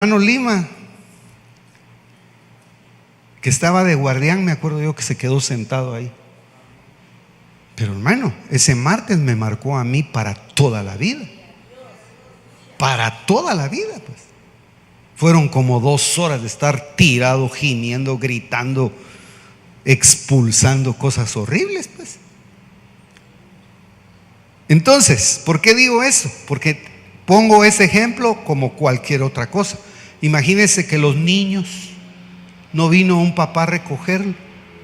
hermano Lima, que estaba de guardián, me acuerdo yo que se quedó sentado ahí. Pero hermano, ese martes me marcó a mí para toda la vida. Para toda la vida, pues. Fueron como 2 horas de estar tirado, gimiendo, gritando, expulsando cosas horribles, pues. Entonces, ¿por qué digo eso? Porque pongo ese ejemplo como cualquier otra cosa. Imagínense que los niños, no vino un papá a recogerlo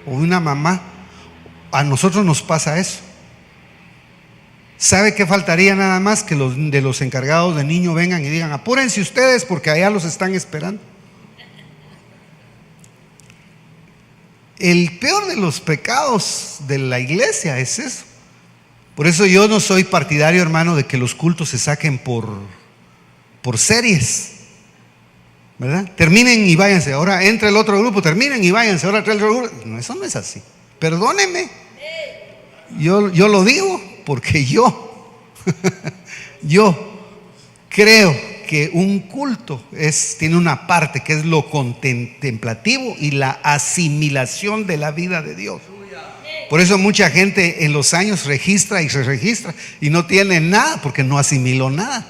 o una mamá. A nosotros nos pasa eso. ¿Sabe qué faltaría nada más? Que los encargados de niños vengan y digan: apúrense ustedes porque allá los están esperando. El peor de los pecados de la iglesia es eso. Por eso yo no soy partidario, hermano, de que los cultos se saquen por series, ¿verdad? Terminen y váyanse, ahora entra el otro grupo, terminen y váyanse, ahora entra el otro grupo. No, eso no es así. Perdóneme. Yo lo digo porque yo creo que un culto tiene una parte que es lo contemplativo y la asimilación de la vida de Dios. Por eso mucha gente en los años registra y se registra y no tiene nada porque no asimiló nada.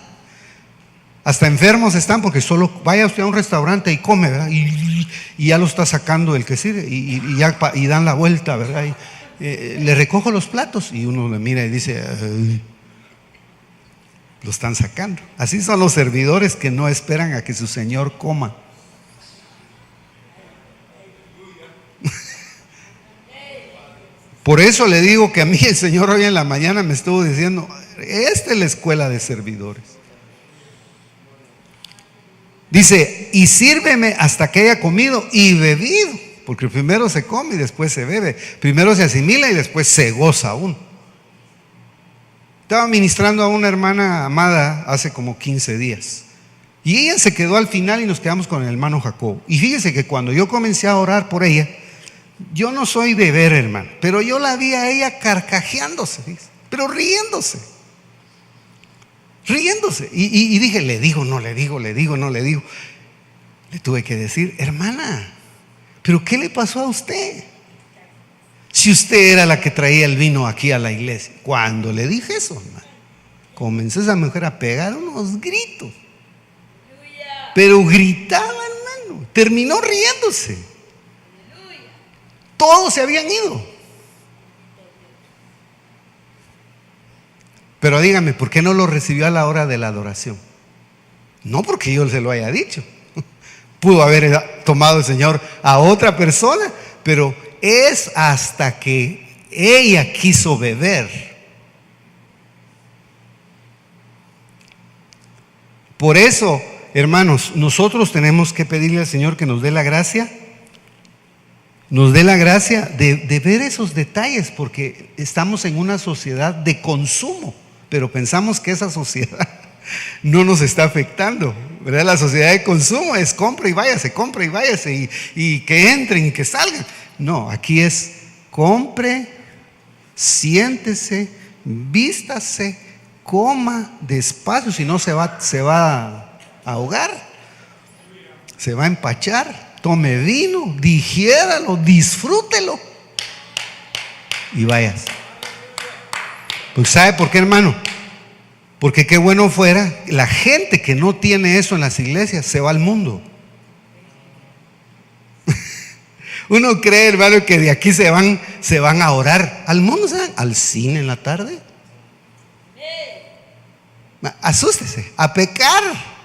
Hasta enfermos están porque solo vaya usted a un restaurante y come, ¿verdad? Y ya lo está sacando el que sirve y dan la vuelta, ¿verdad? Le recojo los platos y uno le mira y dice: lo están sacando. Así son los servidores que no esperan a que su señor coma. Por eso le digo que a mí el Señor hoy en la mañana me estuvo diciendo: esta es la escuela de servidores. Dice: y sírveme hasta que haya comido y bebido, porque primero se come y después se bebe, primero se asimila y después se goza uno. Estaba ministrando a una hermana amada hace como 15 días y ella se quedó al final y nos quedamos con el hermano Jacobo. Y fíjese que cuando yo comencé a orar por ella, yo no soy de ver, hermano, pero yo la vi a ella carcajeándose, pero riéndose. Y dije: le digo, no le digo, le digo, no le digo. Le tuve que decir: hermana, ¿pero qué le pasó a usted? Si usted era la que traía el vino aquí a la iglesia. Cuando le dije eso, hermano, comenzó esa mujer a pegar unos gritos. Pero gritaba, hermano, terminó riéndose. Todos se habían ido. Pero dígame, ¿por qué no lo recibió a la hora de la adoración? No porque yo se lo haya dicho. Pudo haber tomado el Señor a otra persona, pero es hasta que ella quiso beber. Por eso, hermanos, nosotros tenemos que pedirle al Señor que nos dé la gracia. Nos dé la gracia de ver esos detalles, porque estamos en una sociedad de consumo, pero pensamos que esa sociedad no nos está afectando, ¿verdad? La sociedad de consumo es compra y váyase y que entren y que salgan. No, aquí es compre, siéntese, vístase, coma despacio, si no se va a ahogar, se va a empachar. Tome vino, digiéralo, disfrútelo y vayas. Pues ¿sabe por qué, hermano? Porque qué bueno fuera la gente que no tiene eso en las iglesias se va al mundo. Uno cree, hermano, que de aquí se van a orar al mundo, ¿saben? Al cine en la tarde. Asústese, a pecar.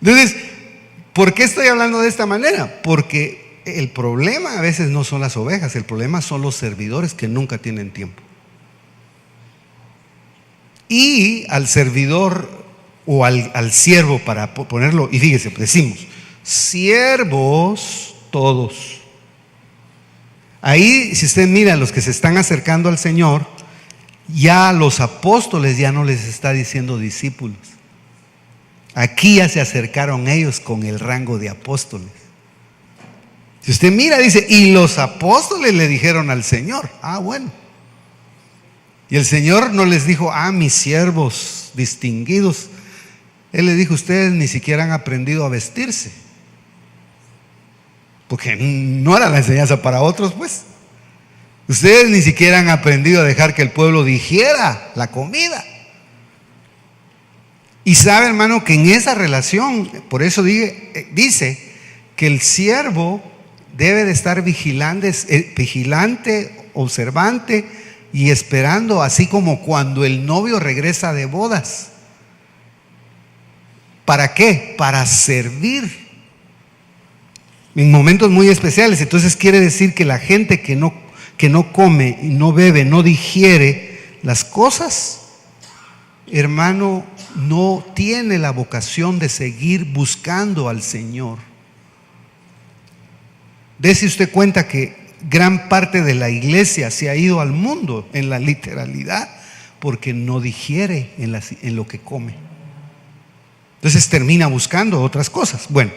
Entonces, ¿por qué estoy hablando de esta manera? Porque el problema a veces no son las ovejas, el problema son los servidores que nunca tienen tiempo. Y al servidor o al siervo, para ponerlo, y fíjese, decimos siervos todos. Ahí, si usted mira a los que se están acercando al Señor, ya a los apóstoles ya no les está diciendo discípulos. Aquí ya se acercaron ellos con el rango de apóstoles. Si usted mira, dice: y los apóstoles le dijeron al Señor. Bueno. Y el Señor no les dijo: mis siervos distinguidos. Él le dijo: ustedes ni siquiera han aprendido a vestirse. Porque no era la enseñanza para otros, pues. Ustedes ni siquiera han aprendido a dejar que el pueblo digiera la comida. Y sabe, hermano, que en esa relación, por eso dice que el siervo debe de estar vigilante, observante y esperando, así como cuando el novio regresa de bodas. ¿Para qué? Para servir en momentos muy especiales. Entonces quiere decir que la gente que no come, no bebe, no digiere las cosas, hermano, no tiene la vocación de seguir buscando al Señor. Dese usted cuenta que gran parte de la iglesia se ha ido al mundo en la literalidad porque no digiere en lo que come. Entonces termina buscando otras cosas. Bueno,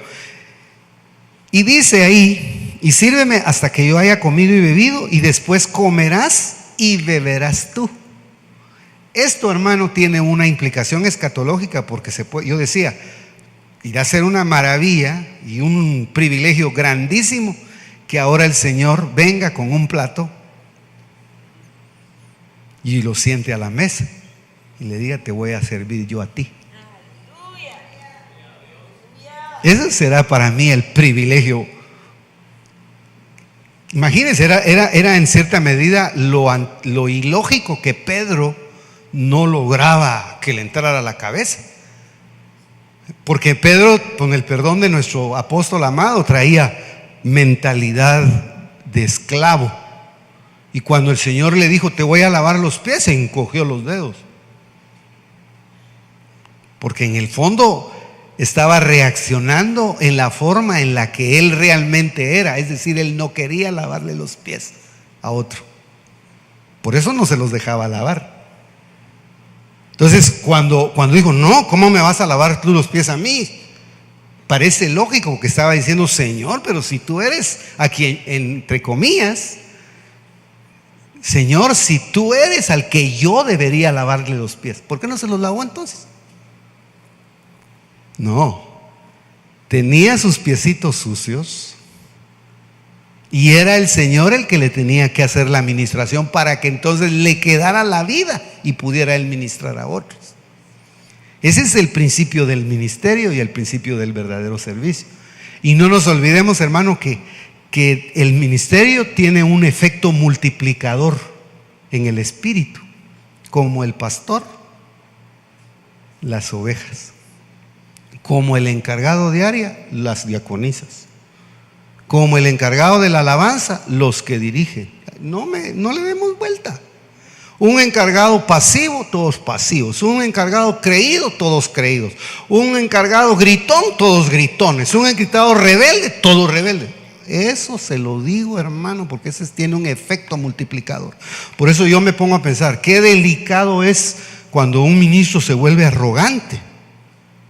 y dice ahí: y sírveme hasta que yo haya comido y bebido, y después comerás y beberás tú. Esto, hermano, tiene una implicación escatológica, porque yo decía, irá a ser una maravilla y un privilegio grandísimo que ahora el Señor venga con un plato y lo siente a la mesa y le diga: te voy a servir yo a ti. Eso será para mí el privilegio. Imagínense, era en cierta medida lo ilógico que Pedro no lograba que le entrara a la cabeza. Porque Pedro, con el perdón de nuestro apóstol amado, traía mentalidad de esclavo. Y cuando el Señor le dijo: te voy a lavar los pies, se encogió los dedos. Porque en el fondo estaba reaccionando en la forma en la que él realmente era. Es decir, él no quería lavarle los pies a otro. Por eso no se los dejaba lavar. Entonces cuando dijo: no, ¿cómo me vas a lavar tú los pies a mí? Parece lógico que estaba diciendo: Señor, pero si tú eres a quien, entre comillas, Señor, si tú eres al que yo debería lavarle los pies, ¿por qué no se los lavó entonces? No, tenía sus piecitos sucios y era el Señor el que le tenía que hacer la administración para que entonces le quedara la vida y pudiera él ministrar a otros. Ese es el principio del ministerio y el principio del verdadero servicio. Y no nos olvidemos, hermano, que el ministerio tiene un efecto multiplicador en el espíritu, como el pastor, las ovejas, como el encargado de área, las diaconisas, como el encargado de la alabanza, los que dirigen. No le demos vuelta. Un encargado pasivo, todos pasivos. Un encargado creído, todos creídos. Un encargado gritón, todos gritones. Un encargado rebelde, todos rebeldes. Eso se lo digo, hermano, porque ese tiene un efecto multiplicador. Por eso yo me pongo a pensar, qué delicado es cuando un ministro se vuelve arrogante.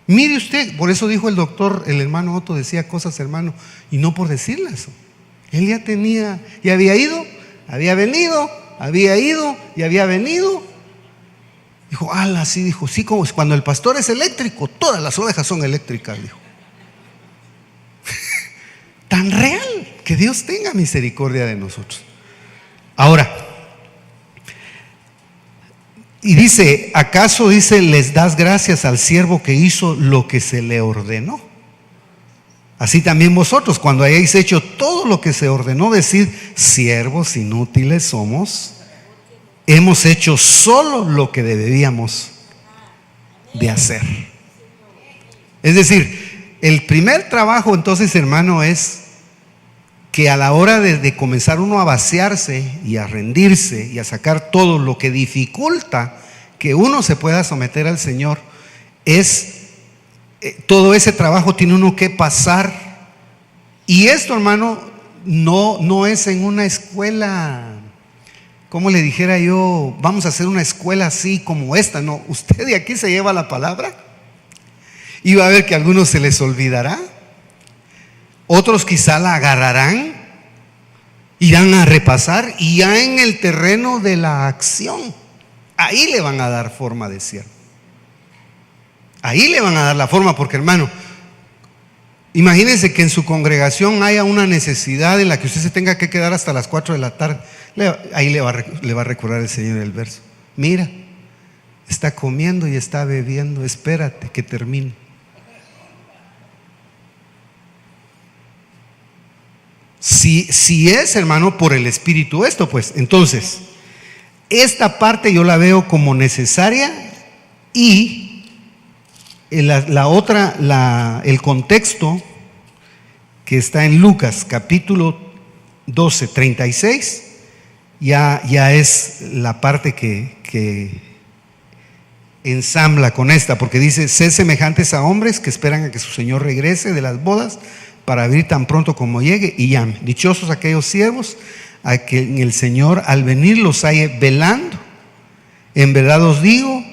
Mire usted, por eso dijo el doctor, el hermano Otto decía cosas, hermano, y no por decirlas. Él ya había ido, había venido, había ido y había venido. Dijo: ala, sí, dijo, sí, como cuando el pastor es eléctrico, todas las ovejas son eléctricas, dijo. Tan real, que Dios tenga misericordia de nosotros. Ahora, y dice: ¿acaso, dice, les das gracias al siervo que hizo lo que se le ordenó? Así también vosotros, cuando hayáis hecho todo lo que se ordenó, decid: siervos inútiles somos, hemos hecho solo lo que debíamos de hacer. Es decir, el primer trabajo entonces, hermano, es que a la hora de comenzar uno a vaciarse y a rendirse y a sacar todo lo que dificulta que uno se pueda someter al Señor, todo ese trabajo tiene uno que pasar. Y esto, hermano, no es en una escuela, como le dijera yo, vamos a hacer una escuela así como esta. No, usted de aquí se lleva la palabra y va a ver que a algunos se les olvidará. Otros quizá la agarrarán, irán a repasar, y ya en el terreno de la acción, ahí le van a dar forma de siervo. Ahí le van a dar la forma, porque hermano, imagínense que en su congregación haya una necesidad en la que usted se tenga que quedar hasta las 4 de la tarde. Ahí le va a recordar el Señor el verso. Mira, está comiendo y está bebiendo, espérate que termine. Si es, hermano, por el Espíritu esto, pues entonces esta parte yo la veo como necesaria. Y la otra, el contexto que está en Lucas capítulo 12, 36, ya es la parte que ensambla con esta, porque dice: sed semejantes a hombres que esperan a que su Señor regrese de las bodas para abrir tan pronto como llegue y llame. Dichosos aquellos siervos a que en el Señor al venir los halle velando. En verdad os digo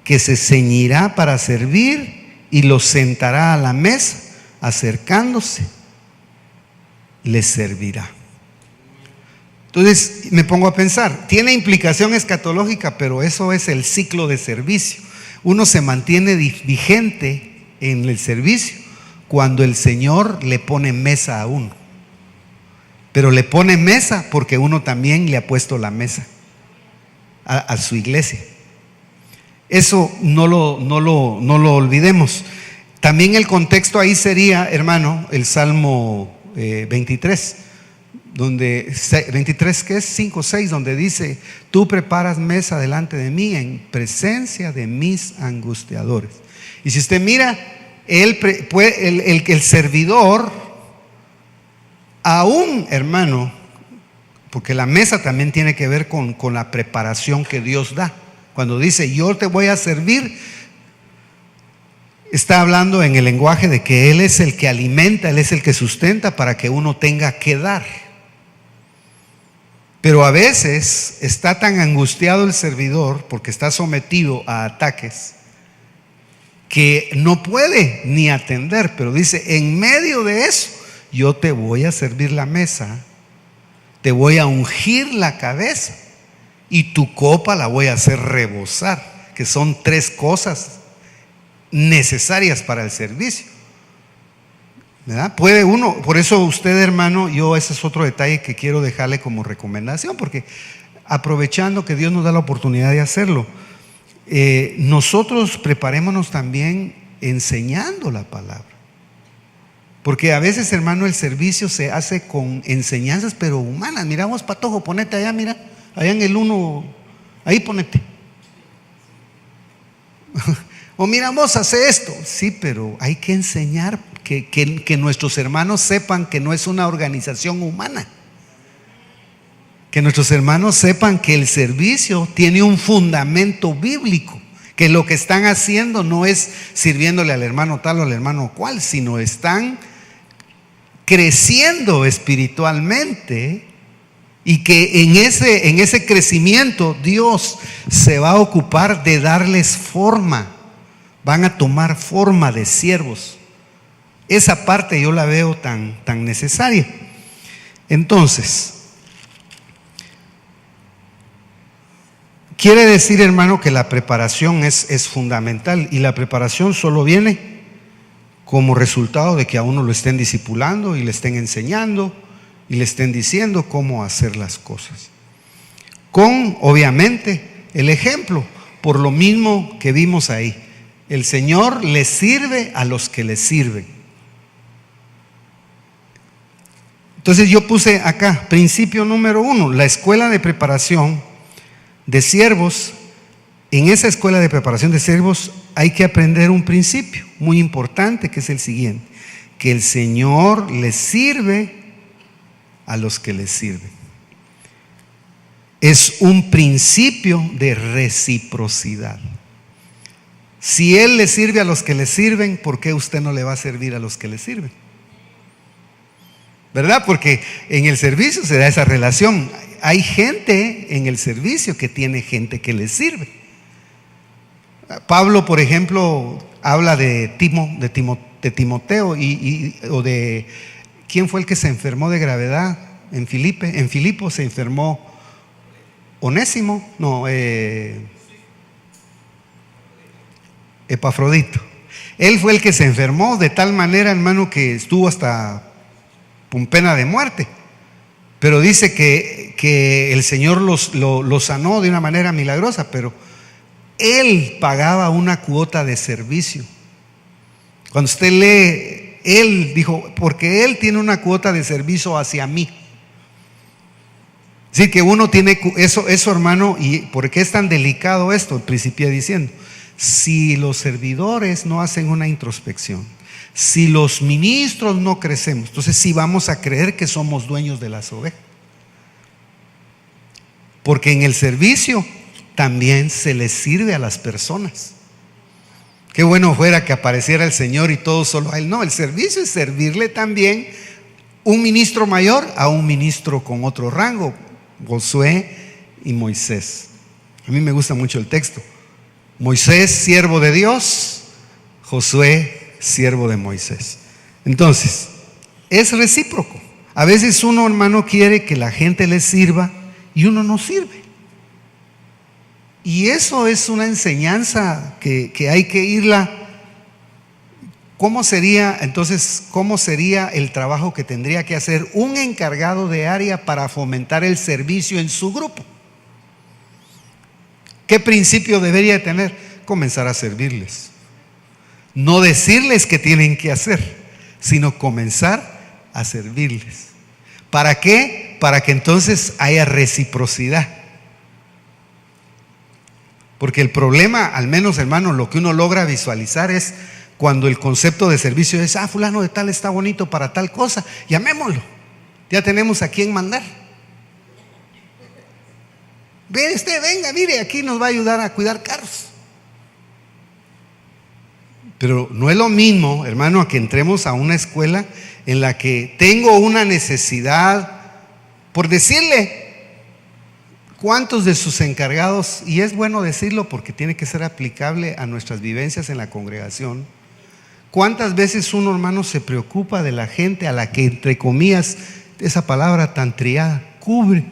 que se ceñirá para servir y los sentará a la mesa, acercándose, les servirá. Entonces me pongo a pensar, tiene implicación escatológica, pero eso es el ciclo de servicio. Uno se mantiene vigente en el servicio cuando el Señor le pone mesa a uno. Pero le pone mesa porque uno también le ha puesto la mesa a su iglesia. Eso no lo olvidemos. También el contexto ahí sería, hermano, el Salmo 23, donde 23, ¿qué es? 5, 6, donde dice: tú preparas mesa delante de mí en presencia de mis angustiadores. Y si usted mira, el servidor, aún, hermano, porque la mesa también tiene que ver con la preparación que Dios da. Cuando dice yo te voy a servir, está hablando en el lenguaje de que Él es el que alimenta, Él es el que sustenta para que uno tenga que dar. Pero a veces está tan angustiado el servidor porque está sometido a ataques que no puede ni atender, pero dice: en medio de eso yo te voy a servir la mesa, te voy a ungir la cabeza y tu copa la voy a hacer rebosar, que son 3 cosas necesarias para el servicio, ¿verdad? Puede uno, por eso usted, hermano, ese es otro detalle que quiero dejarle como recomendación, porque aprovechando que Dios nos da la oportunidad de hacerlo, nosotros preparémonos también enseñando la palabra. Porque a veces, hermano, el servicio se hace con enseñanzas pero humanas. Miramos, Patojo, ponete allá, mira, allá en el 1, ahí ponete. O miramos, hace esto. Sí, pero hay que enseñar que nuestros hermanos sepan que no es una organización humana. Que nuestros hermanos sepan que el servicio tiene un fundamento bíblico, que lo que están haciendo no es sirviéndole al hermano tal o al hermano cual, sino están creciendo espiritualmente, y que en ese crecimiento Dios se va a ocupar de darles forma, van a tomar forma de siervos. Esa parte yo la veo tan necesaria. Entonces, quiere decir, hermano, que la preparación es fundamental, y la preparación solo viene como resultado de que a uno lo estén discipulando y le estén enseñando y le estén diciendo cómo hacer las cosas. Con, obviamente, el ejemplo, por lo mismo que vimos ahí. El Señor le sirve a los que le sirven. Entonces yo puse acá, principio número 1, la escuela de preparación de siervos. En esa escuela de preparación de siervos hay que aprender un principio muy importante, que es el siguiente: que el Señor le sirve a los que le sirven. Es un principio de reciprocidad. Si Él le sirve a los que le sirven, ¿por qué usted no le va a servir a los que le sirven? ¿Verdad? Porque en el servicio se da esa relación. Hay gente en el servicio que tiene gente que le sirve. Pablo, por ejemplo, habla de Timoteo o de ¿quién fue el que se enfermó de gravedad en Filipo se enfermó Onésimo, no, Epafrodito. Él fue el que se enfermó de tal manera, hermano, que estuvo hasta con pena de muerte. Pero dice que el Señor lo sanó de una manera milagrosa, pero él pagaba una cuota de servicio. Cuando usted lee, él dijo, porque él tiene una cuota de servicio hacia mí. Es decir, que uno tiene eso, hermano. ¿Y por qué es tan delicado esto? Principié diciendo, si los servidores no hacen una introspección, si los ministros no crecemos, entonces sí vamos a creer que somos dueños de las ovejas. Porque en el servicio también se les sirve a las personas. Qué bueno fuera que apareciera el Señor y todo solo a Él. No, el servicio es servirle también un ministro mayor a un ministro con otro rango. Josué y Moisés. A mí me gusta mucho el texto. Moisés, siervo de Dios; Josué, siervo de Moisés. Entonces, es recíproco. A veces uno, hermano, quiere que la gente le sirva y uno no sirve. Y eso es una enseñanza que hay que irla. ¿Cómo sería el trabajo que tendría que hacer un encargado de área para fomentar el servicio en su grupo? ¿Qué principio debería tener? Comenzar a servirles. No decirles qué tienen que hacer, sino comenzar a servirles. ¿Para qué? Para que entonces haya reciprocidad. Porque el problema, al menos, hermano, lo que uno logra visualizar es cuando el concepto de servicio es: fulano de tal está bonito para tal cosa, llamémoslo, ya tenemos a quien mandar. Venga, mire, aquí nos va a ayudar a cuidar carros. Pero no es lo mismo, hermano, a que entremos a una escuela en la que tengo una necesidad, por decirle, ¿cuántos de sus encargados? Y es bueno decirlo porque tiene que ser aplicable a nuestras vivencias en la congregación. ¿Cuántas veces uno, hermano, se preocupa de la gente a la que, entre comillas, esa palabra tan triada, cubre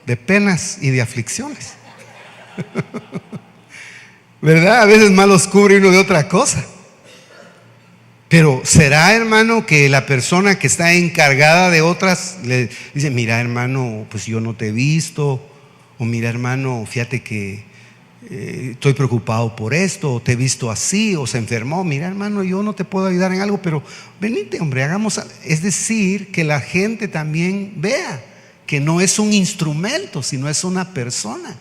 de penas y de aflicciones? ¿Verdad? A veces más los cubre uno de otra cosa. Pero ¿será, hermano, que la persona que está encargada de otras le dice: mira, hermano, pues yo no te he visto? O mira, hermano, fíjate que estoy preocupado por esto, o te he visto así, o se enfermó. Mira, hermano, yo no te puedo ayudar en algo, pero venite, hombre, hagamos algo. Es decir, que la gente también vea que no es un instrumento, sino es una persona,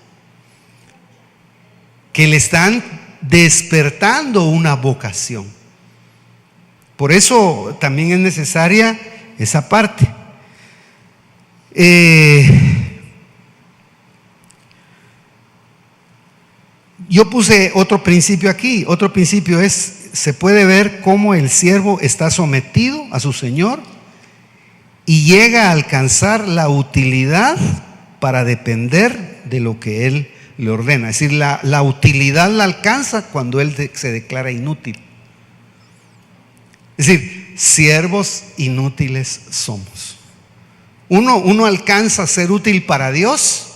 que le están despertando una vocación. Por eso también es necesaria esa parte. Yo puse otro principio aquí. Otro principio es: se puede ver cómo el siervo está sometido a su Señor y llega a alcanzar la utilidad para depender de lo que Él le ordena. Es decir, la utilidad la alcanza cuando Él se declara inútil. Es decir, siervos inútiles somos. Uno alcanza a ser útil para Dios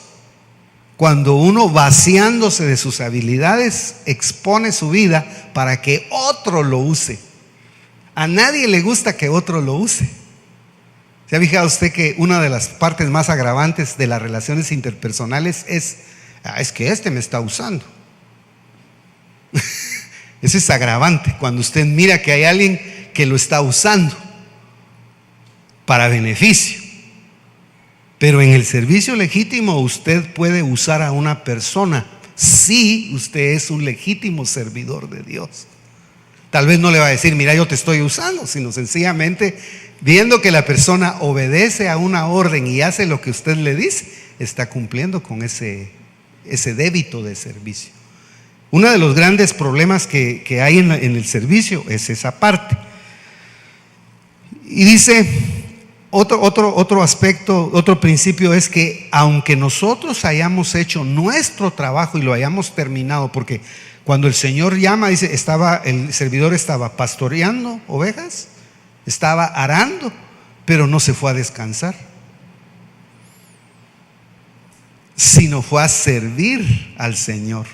cuando uno, vaciándose de sus habilidades, expone su vida para que otro lo use. A nadie le gusta que otro lo use. ¿Se ha fijado usted que una de las partes más agravantes de las relaciones interpersonales es que este me está usando? Ese es agravante, cuando usted mira que hay alguien que lo está usando para beneficio. Pero en el servicio legítimo usted puede usar a una persona si usted es un legítimo servidor de Dios. Tal vez no le va a decir: mira, yo te estoy usando, sino sencillamente viendo que la persona obedece a una orden y hace lo que usted le dice, está cumpliendo con ese débito de servicio. Uno de los grandes problemas que hay en el servicio es esa parte. Y dice otro aspecto, otro principio es que aunque nosotros hayamos hecho nuestro trabajo y lo hayamos terminado, porque cuando el Señor llama, dice, el servidor estaba pastoreando ovejas, estaba arando, pero no se fue a descansar, sino fue a servir al Señor.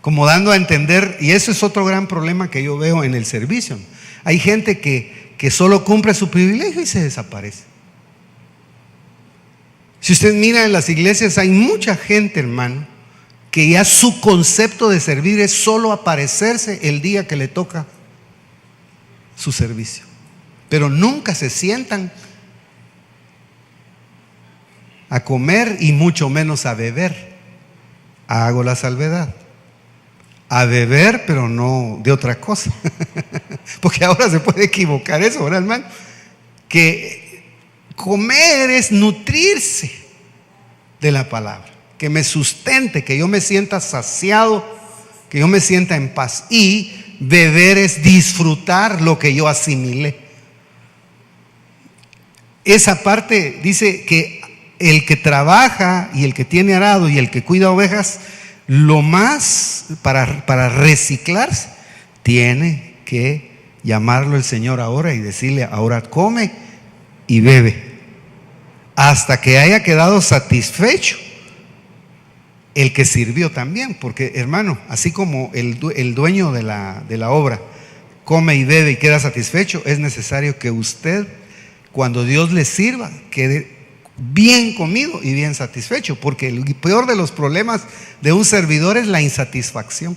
como dando a entender, y eso es otro gran problema que yo veo en el servicio. Hay gente que solo cumple su privilegio y se desaparece. Si usted mira en las iglesias, hay mucha gente, hermano, que ya su concepto de servir es solo aparecerse el día que le toca su servicio, pero nunca se sientan a comer y mucho menos a beber. Hago la salvedad. A beber, pero no de otra cosa. Porque ahora se puede equivocar eso, ¿verdad, hermano? Que comer es nutrirse de la palabra, que me sustente, que yo me sienta saciado, que yo me sienta en paz. Y beber es disfrutar lo que yo asimilé. Esa parte dice que el que trabaja y el que tiene arado y el que cuida ovejas, lo más para reciclarse, tiene que llamarlo el Señor ahora y decirle: ahora come y bebe, hasta que haya quedado satisfecho el que sirvió también. Porque, hermano, así como el dueño de la obra come y bebe y queda satisfecho, es necesario que usted, cuando Dios le sirva, quede bien comido y bien satisfecho. Porque el peor de los problemas de un servidor es la insatisfacción.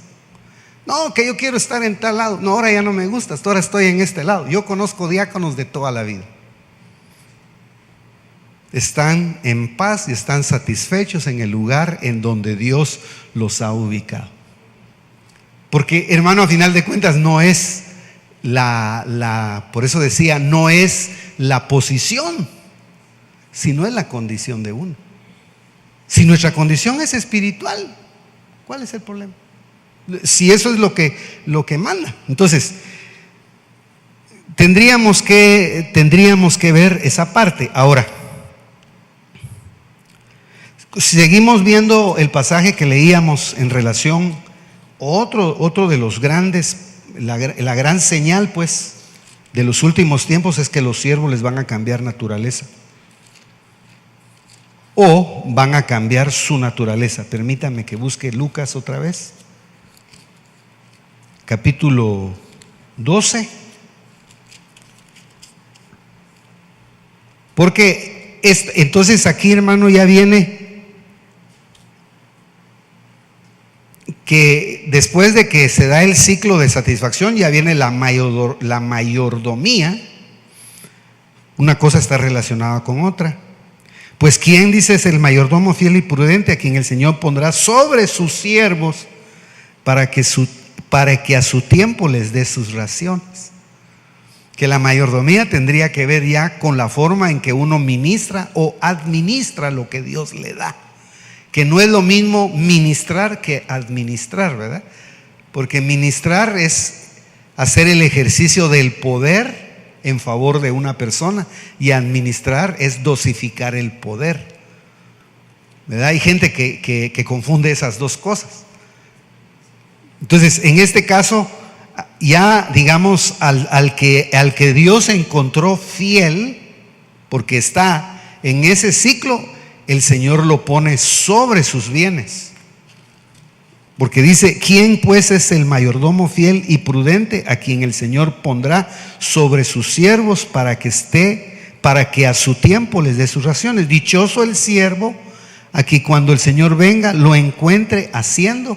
No, que yo quiero estar en tal lado, no, ahora ya no me gusta, ahora estoy en este lado. Yo conozco diáconos de toda la vida, están en paz y están satisfechos en el lugar en donde Dios los ha ubicado. Porque, hermano, a final de cuentas no es por eso decía, no es la posición, sino es la condición de uno. Si nuestra condición es espiritual, ¿cuál es el problema? Si eso es lo que manda. Entonces, tendríamos que ver esa parte. Ahora, seguimos viendo el pasaje que leíamos en relación, otro de los grandes, la gran señal pues de los últimos tiempos es que los siervos les van a cambiar naturaleza, o van a cambiar su naturaleza. Permítame que busque Lucas otra vez, capítulo 12, porque entonces aquí, hermano, ya viene que después de que se da el ciclo de satisfacción, ya viene la mayordomía. Una cosa está relacionada con otra. Pues ¿quién, dice, es el mayordomo fiel y prudente, a quien el Señor pondrá sobre sus siervos para que a su tiempo les dé sus raciones? Que la mayordomía tendría que ver ya con la forma en que uno ministra o administra lo que Dios le da. Que no es lo mismo ministrar que administrar, ¿verdad? Porque ministrar es hacer el ejercicio del poder en favor de una persona, y administrar es dosificar el poder, ¿verdad? Hay gente que confunde esas dos cosas. Entonces, en este caso, ya digamos al que Dios encontró fiel, porque está en ese ciclo, el Señor lo pone sobre sus bienes. Porque dice: ¿quién pues es el mayordomo fiel y prudente, a quien el Señor pondrá sobre sus siervos para que a su tiempo les dé sus raciones? Dichoso el siervo a que cuando el Señor venga lo encuentre haciendo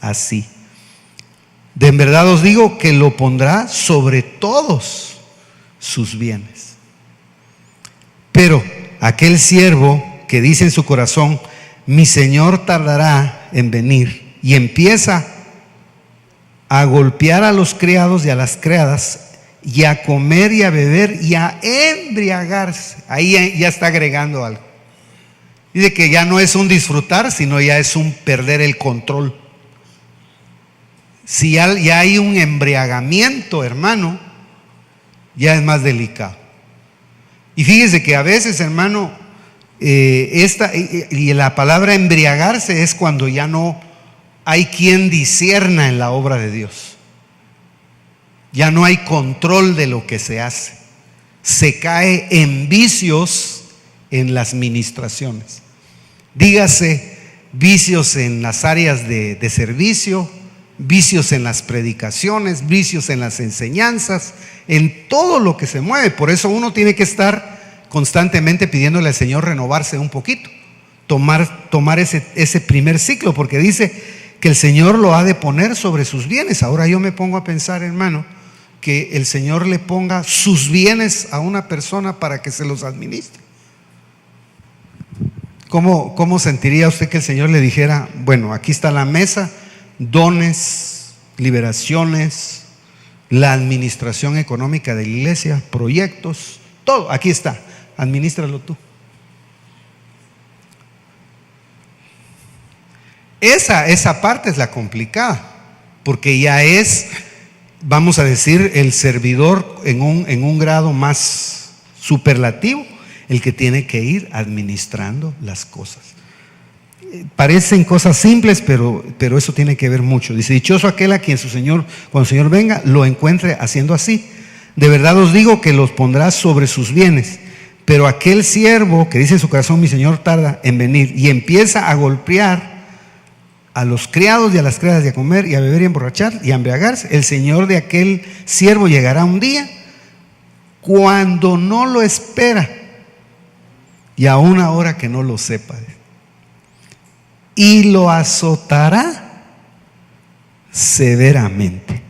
así. De en verdad os digo que lo pondrá sobre todos sus bienes. Pero aquel siervo que dice en su corazón: mi Señor tardará en venir, y empieza a golpear a los criados y a las criadas, y a comer y a beber y a embriagarse. Ahí ya está agregando algo. Dice que ya no es un disfrutar, sino ya es un perder el control. Si ya hay un embriagamiento, hermano, ya es más delicado. Y fíjese que a veces, hermano, y la palabra embriagarse es cuando ya no hay quien discierna en la obra de Dios. Ya no hay control de lo que se hace. Se cae en vicios en las ministraciones. Dígase, vicios en las áreas de servicio, vicios en las predicaciones, vicios en las enseñanzas, en todo lo que se mueve. Por eso uno tiene que estar constantemente pidiéndole al Señor renovarse un poquito, tomar ese primer ciclo, porque dice que el Señor lo ha de poner sobre sus bienes. Ahora yo me pongo a pensar, hermano, que el Señor le ponga sus bienes a una persona para que se los administre. ¿Cómo sentiría usted que el Señor le dijera: bueno, aquí está la mesa, dones, liberaciones, la administración económica de la iglesia, proyectos, todo, aquí está, administralo tú? Esa parte es la complicada, porque ya es, vamos a decir, el servidor en un grado más superlativo, el que tiene que ir administrando las cosas. Parecen cosas simples, pero eso tiene que ver mucho. Dice: dichoso aquel a quien cuando el Señor venga, lo encuentre haciendo así. De verdad os digo que los pondrá sobre sus bienes. Pero aquel siervo que dice en su corazón: mi Señor tarda en venir, y empieza a golpear a los criados y a las criadas, y a comer y a beber y a emborrachar y a embriagarse, el Señor de aquel siervo llegará un día cuando no lo espera, y a una hora que no lo sepa, y lo azotará severamente.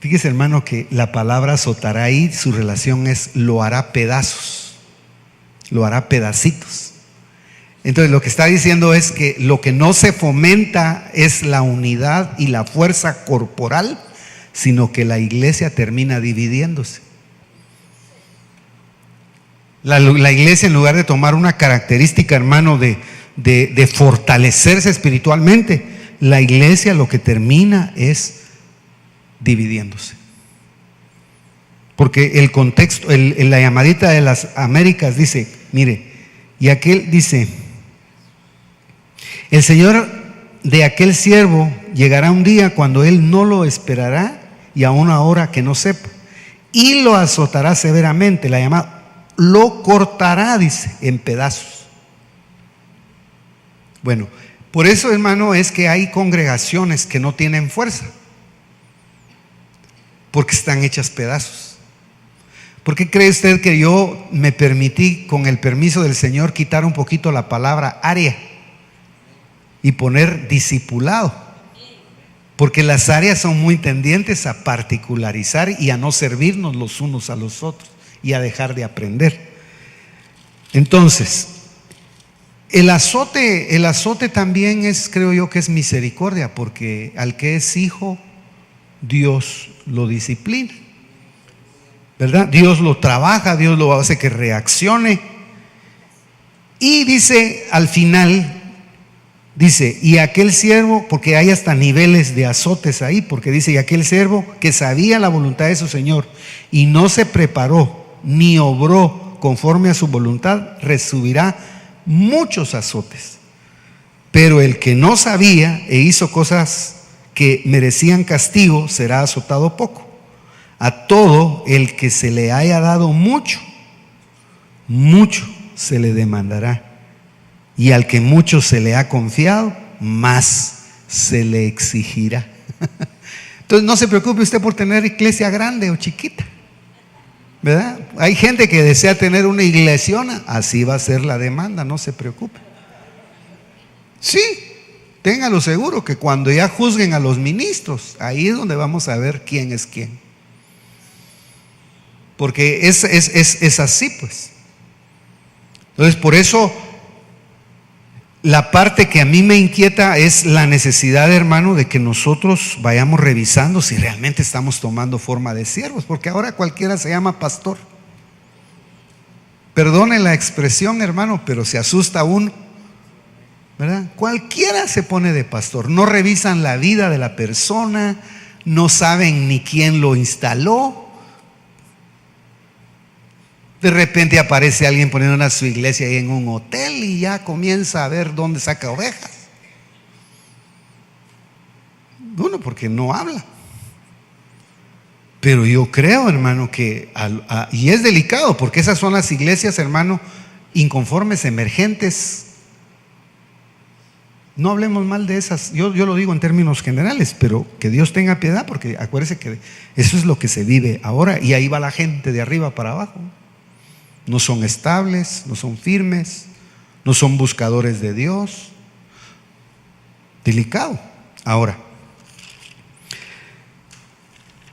Fíjese, hermano, que la palabra azotará ahí, su relación es lo hará pedazos, lo hará pedacitos. Entonces lo que está diciendo es que lo que no se fomenta es la unidad y la fuerza corporal, sino que la iglesia termina dividiéndose. La iglesia, en lugar de tomar una característica, hermano, de fortalecerse espiritualmente, la iglesia lo que termina es dividiéndose. Porque el contexto, la llamadita de las Américas dice, mire, y aquel dice: el Señor de aquel siervo llegará un día cuando él no lo esperará, y a una hora que no sepa, y lo azotará severamente. La llamada lo cortará, dice, en pedazos. Bueno, por eso, hermano, es que hay congregaciones que no tienen fuerza, porque están hechas pedazos. ¿Por qué cree usted que yo me permití, con el permiso del Señor, quitar un poquito la palabra área y poner discipulado? Porque las áreas son muy tendientes a particularizar y a no servirnos los unos a los otros y a dejar de aprender. Entonces, el azote también es, creo yo, que es misericordia, porque al que es hijo, Dios lo disciplina, ¿verdad? Dios lo trabaja, Dios lo hace que reaccione. Y dice al final, dice: y aquel siervo, porque hay hasta niveles de azotes ahí, porque dice: y aquel siervo que sabía la voluntad de su Señor y no se preparó ni obró conforme a su voluntad, recibirá muchos azotes. Pero el que no sabía e hizo cosas que merecían castigo, será azotado poco. A todo el que se le haya dado mucho, mucho se le demandará, y al que mucho se le ha confiado, más se le exigirá. Entonces no se preocupe usted por tener iglesia grande o chiquita, ¿verdad? Hay gente que desea tener una iglesiona, así va a ser la demanda, no se preocupe. Sí, téngalo seguro que cuando ya juzguen a los ministros, ahí es donde vamos a ver quién es quién. Porque es así, pues. Entonces, por eso, la parte que a mí me inquieta es la necesidad, hermano, de que nosotros vayamos revisando si realmente estamos tomando forma de siervos, porque ahora cualquiera se llama pastor. Perdone la expresión, hermano, pero se asusta uno, ¿verdad? Cualquiera se pone de pastor. No revisan la vida de la persona, no saben ni quién lo instaló. De repente aparece alguien poniendo su iglesia ahí en un hotel y ya comienza a ver dónde saca ovejas. Uno, porque no habla. Pero yo creo, hermano, que y es delicado, porque esas son las iglesias, hermano, inconformes, emergentes. No hablemos mal de esas, yo lo digo en términos generales, pero que Dios tenga piedad, porque acuérdese que eso es lo que se vive ahora, y ahí va la gente de arriba para abajo. No son estables, no son firmes, no son buscadores de Dios. Delicado. Ahora,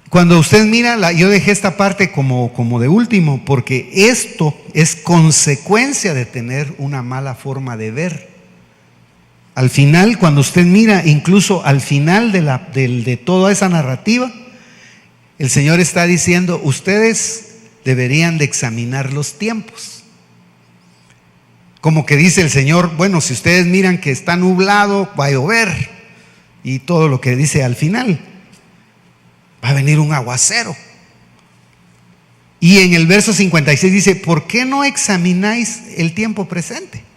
cuando usted mira, yo dejé esta parte como de último, porque esto es consecuencia de tener una mala forma de ver. Al final, cuando usted mira, incluso al final de toda esa narrativa, el Señor está diciendo: ustedes deberían de examinar los tiempos. Como que dice el Señor: bueno, si ustedes miran que está nublado, va a llover, y todo lo que dice al final, va a venir un aguacero. Y en el verso 56 dice: ¿por qué no examináis el tiempo presente?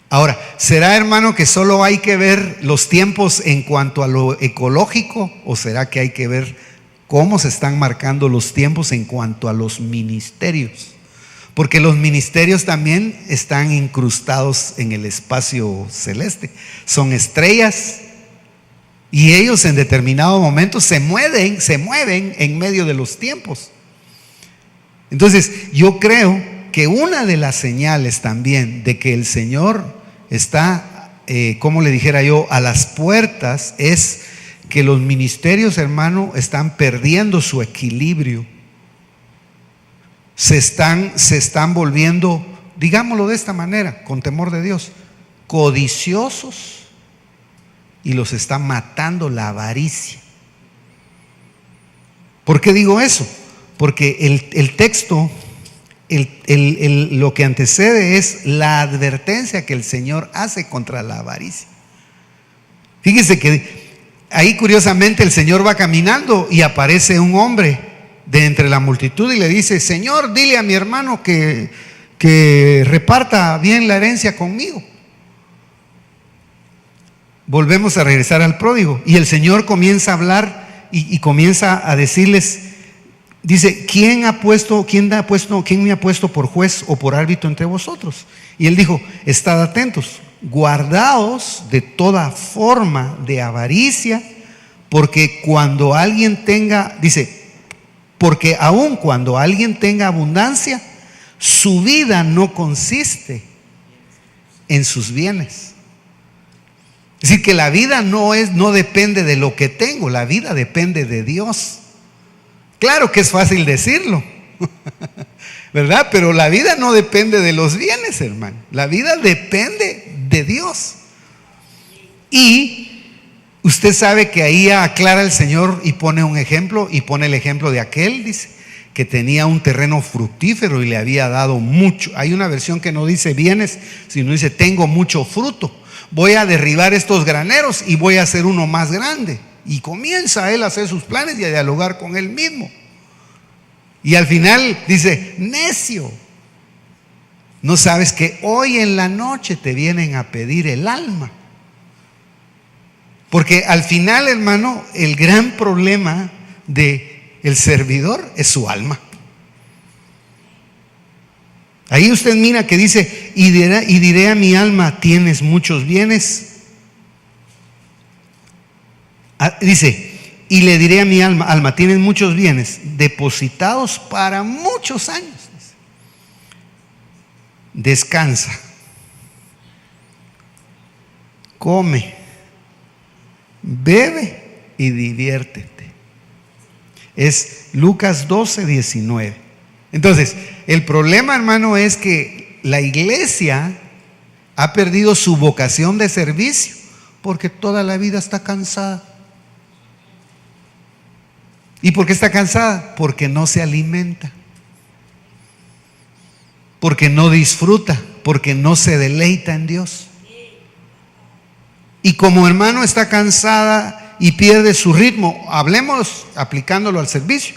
Ahora, ¿será, hermano, que solo hay que ver los tiempos en cuanto a lo ecológico? ¿O será que hay que ver cómo se están marcando los tiempos en cuanto a los ministerios? Porque los ministerios también están incrustados en el espacio celeste. Son estrellas, y ellos en determinado momento se mueven en medio de los tiempos. Entonces, yo creo que una de las señales también de que el Señor está, como le dijera yo, a las puertas, es que los ministerios, hermano, están perdiendo su equilibrio. Se están volviendo, digámoslo de esta manera, con temor de Dios, codiciosos, y los está matando la avaricia. ¿Por qué digo eso? Porque el texto, lo que antecede es la advertencia que el Señor hace contra la avaricia. Fíjese que ahí curiosamente el Señor va caminando y aparece un hombre de entre la multitud y le dice: Señor, dile a mi hermano que reparta bien la herencia conmigo. Volvemos a regresar al pródigo, y el Señor comienza a hablar y comienza a decirles, dice: ¿quién me ha puesto por juez o por árbitro entre vosotros? Y él dijo: estad atentos, guardaos de toda forma de avaricia, porque cuando alguien tenga, dice, porque aun cuando alguien tenga abundancia, su vida no consiste en sus bienes. Es decir, que la vida no depende de lo que tengo, la vida depende de Dios. Claro que es fácil decirlo, ¿verdad? Pero la vida no depende de los bienes, hermano. La vida depende de Dios. Y usted sabe que ahí aclara el Señor y pone un ejemplo, y pone el ejemplo de aquel, dice, que tenía un terreno fructífero y le había dado mucho. Hay una versión que no dice bienes, sino dice: tengo mucho fruto. Voy a derribar estos graneros y voy a hacer uno más grande. Y comienza él a hacer sus planes y a dialogar con él mismo. Y al final dice: necio, ¿no sabes que hoy en la noche te vienen a pedir el alma? Porque al final, hermano, el gran problema del servidor es su alma. Ahí usted mira que dice: y diré a mi alma, tienes muchos bienes. Dice: y le diré a mi alma, alma, tienes muchos bienes depositados para muchos años. Descansa, come, bebe y diviértete. Es Lucas 12:19. Entonces, el problema, hermano, es que la iglesia ha perdido su vocación de servicio porque toda la vida está cansada. ¿Y por qué está cansada? Porque no se alimenta, porque no disfruta, porque no se deleita en Dios. Y como, hermano, está cansada y pierde su ritmo, hablemos aplicándolo al servicio.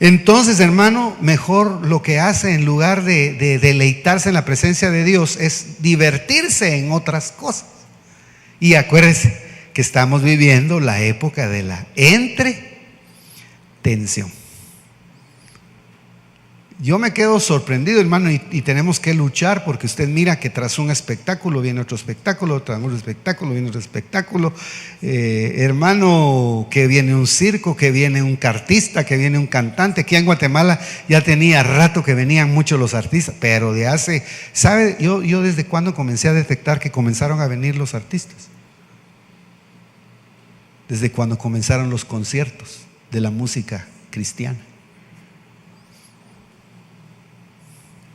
Entonces, hermano, mejor lo que hace, en lugar de deleitarse en la presencia de Dios, es divertirse en otras cosas. Y acuérdese que estamos viviendo la época de la entretención. Yo me quedo sorprendido, hermano, y tenemos que luchar, porque usted mira que tras un espectáculo viene otro espectáculo, tras un espectáculo viene otro espectáculo, hermano, que viene un circo, que viene un cartista, que viene un cantante. Aquí en Guatemala ya tenía rato que venían muchos los artistas, pero de hace, ¿sabe? Yo desde cuando comencé a detectar que comenzaron a venir los artistas, desde cuando comenzaron los conciertos de la música cristiana.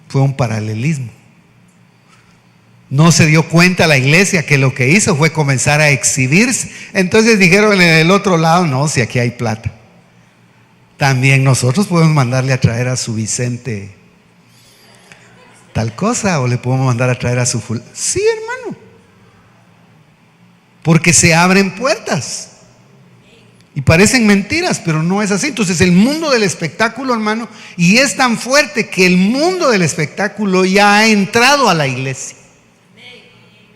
Fue un paralelismo. No se dio cuenta la iglesia que lo que hizo fue comenzar a exhibirse. Entonces dijeron en el otro lado: no, si aquí hay plata, también nosotros podemos mandarle a traer a su Vicente tal cosa, o le podemos mandar a traer a su sí, hermano, porque se abren puertas. Y parecen mentiras, pero no es así. Entonces el mundo del espectáculo, hermano, y es tan fuerte que el mundo del espectáculo ya ha entrado a la iglesia.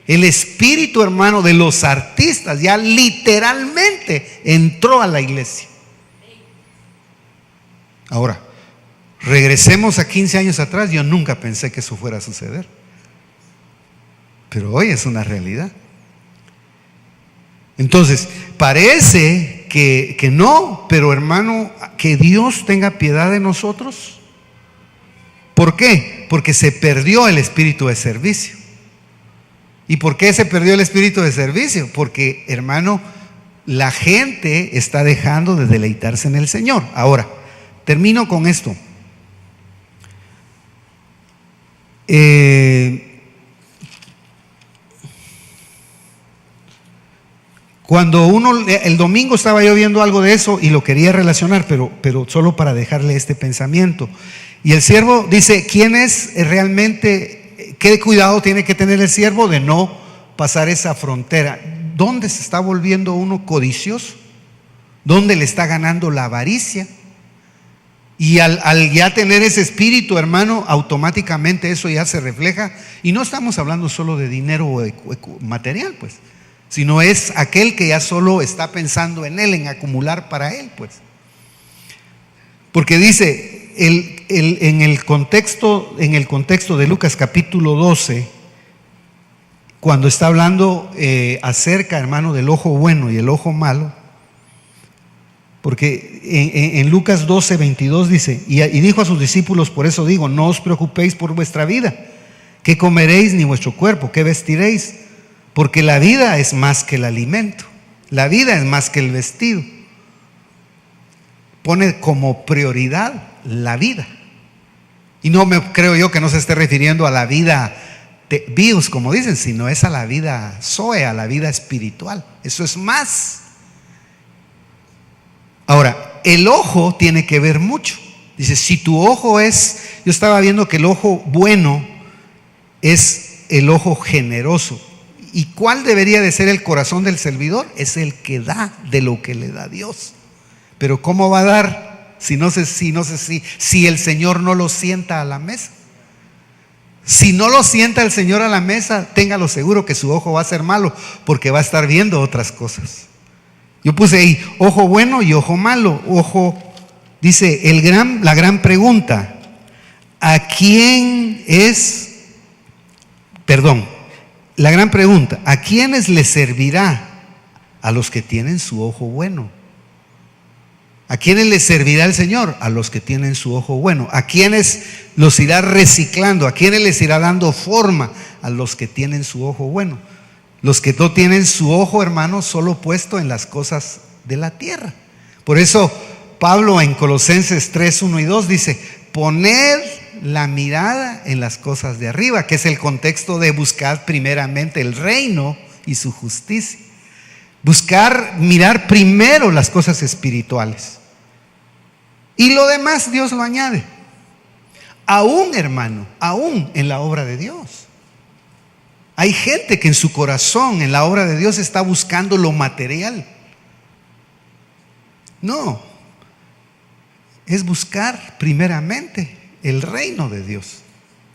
El espíritu, hermano, de los artistas ya literalmente entró a la iglesia. Ahora, regresemos a 15 años atrás. Yo nunca pensé que eso fuera a suceder, pero hoy es una realidad. Entonces, parece que no, pero hermano, que Dios tenga piedad de nosotros. ¿Por qué? Porque se perdió el espíritu de servicio. ¿Y por qué se perdió el espíritu de servicio? Porque, hermano, la gente está dejando de deleitarse en el Señor. Ahora, termino con esto. Cuando el domingo estaba yo viendo algo de eso y lo quería relacionar, pero solo para dejarle este pensamiento. Y el siervo dice: ¿quién es realmente? ¿Qué cuidado tiene que tener el siervo de no pasar esa frontera? ¿Dónde se está volviendo uno codicioso? ¿Dónde le está ganando la avaricia? Y al ya tener ese espíritu, hermano, automáticamente eso ya se refleja. Y no estamos hablando solo de dinero material, pues, sino es aquel que ya solo está pensando en él, en acumular para él, pues. Porque dice en el contexto de Lucas capítulo 12, cuando está hablando acerca, hermano, del ojo bueno y el ojo malo, porque en Lucas 12, 22 dice: y dijo a sus discípulos: por eso digo, no os preocupéis por vuestra vida, qué comeréis, ni vuestro cuerpo, qué vestiréis. Porque la vida es más que el alimento, la vida es más que el vestido. Pone como prioridad la vida. Y no creo yo que no se esté refiriendo a la vida bios, como dicen, sino es a la vida zoe, a la vida espiritual. Eso es más. Ahora, el ojo tiene que ver mucho. Dice: si tu ojo es, yo estaba viendo que el ojo bueno es el ojo generoso. ¿Y cuál debería de ser el corazón del servidor? Es el que da de lo que le da Dios. Pero ¿cómo va a dar si el Señor no lo sienta a la mesa? Si no lo sienta el Señor a la mesa, téngalo seguro que su ojo va a ser malo, porque va a estar viendo otras cosas. Yo puse ahí ojo bueno y ojo malo. Ojo, dice la gran pregunta: ¿a quién es? La gran pregunta: ¿a quiénes les servirá? A los que tienen su ojo bueno. ¿A quiénes les servirá el Señor? A los que tienen su ojo bueno. ¿A quiénes los irá reciclando? ¿A quiénes les irá dando forma? A los que tienen su ojo bueno. Los que no tienen su ojo, hermano, solo puesto en las cosas de la tierra. Por eso Pablo en Colosenses 3, 1 y 2 dice: poned la mirada en las cosas de arriba, que es el contexto de buscar primeramente el reino y su justicia. Mirar primero las cosas espirituales. Y lo demás Dios lo añade. Aún, hermano, aún en la obra de Dios. Hay gente que en su corazón, en la obra de Dios, está buscando lo material. No, es buscar primeramente el reino de Dios,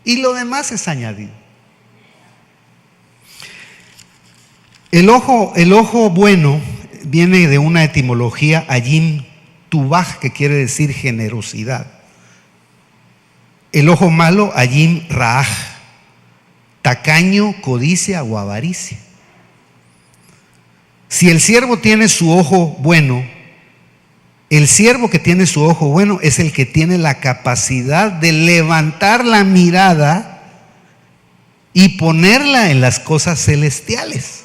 y lo demás es añadido. El ojo bueno viene de una etimología ayim tubaj, que quiere decir generosidad. el ojo malo, ayim raaj, tacaño, codicia o avaricia. Si el siervo tiene su ojo bueno, el siervo que tiene su ojo bueno es el que tiene la capacidad de levantar la mirada y ponerla en las cosas celestiales.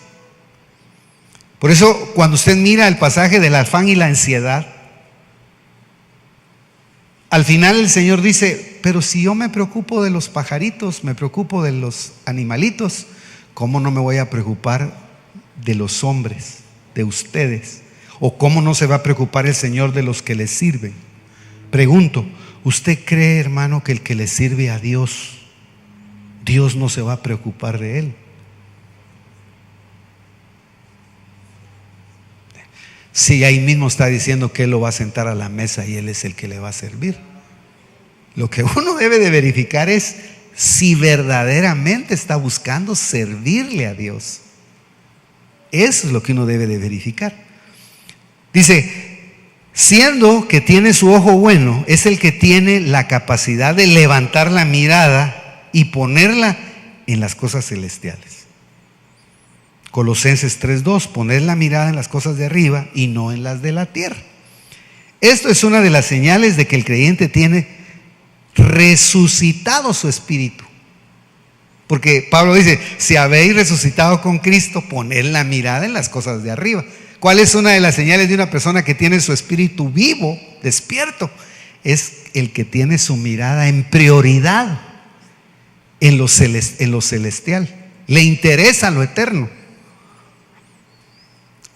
Por eso, cuando usted mira el pasaje del afán y la ansiedad, al final el Señor dice: pero si yo me preocupo de los pajaritos, me preocupo de los animalitos, ¿cómo no me voy a preocupar de los hombres, de ustedes? ¿O cómo no se va a preocupar el Señor de los que le sirven? Pregunto, ¿usted cree, hermano, que el que le sirve a Dios, Dios no se va a preocupar de él? Sí, ahí mismo está diciendo que Él lo va a sentar a la mesa y Él es el que le va a servir. Lo que uno debe de verificar es si verdaderamente está buscando servirle a Dios. Eso es lo que uno debe de verificar. Dice, siendo que tiene su ojo bueno, es el que tiene la capacidad de levantar la mirada y ponerla en las cosas celestiales. Colosenses 3:2, poner la mirada en las cosas de arriba y no en las de la tierra. Esto es una de las señales de que el creyente tiene resucitado su espíritu. Porque Pablo dice, si habéis resucitado con Cristo, poned la mirada en las cosas de arriba. ¿Cuál es una de las señales de una persona que tiene su espíritu vivo, despierto? Es el que tiene su mirada en prioridad en lo celestial. Le interesa lo eterno.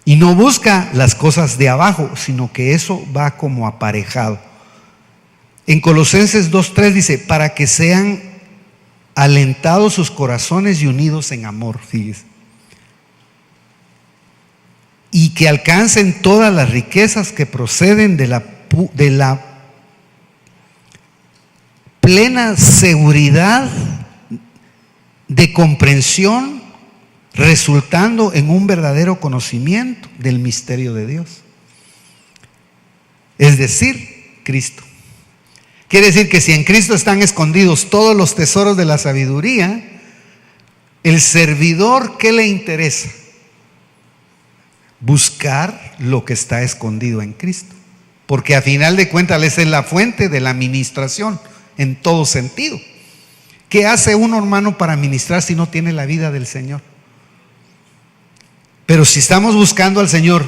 Y no busca las cosas de abajo, sino que eso va como aparejado. En Colosenses 2:3 dice, para que sean alentados sus corazones y unidos en amor, fíjese. Y que alcancen todas las riquezas que proceden de la plena seguridad de comprensión, resultando en un verdadero conocimiento del misterio de Dios. Es decir, Cristo. Quiere decir que si en Cristo están escondidos todos los tesoros de la sabiduría, el servidor, ¿qué le interesa? Buscar lo que está escondido en Cristo. Porque a final de cuentas esa es la fuente de la administración en todo sentido. ¿Qué hace uno, hermano, para ministrar si no tiene la vida del Señor? Pero si estamos buscando al Señor,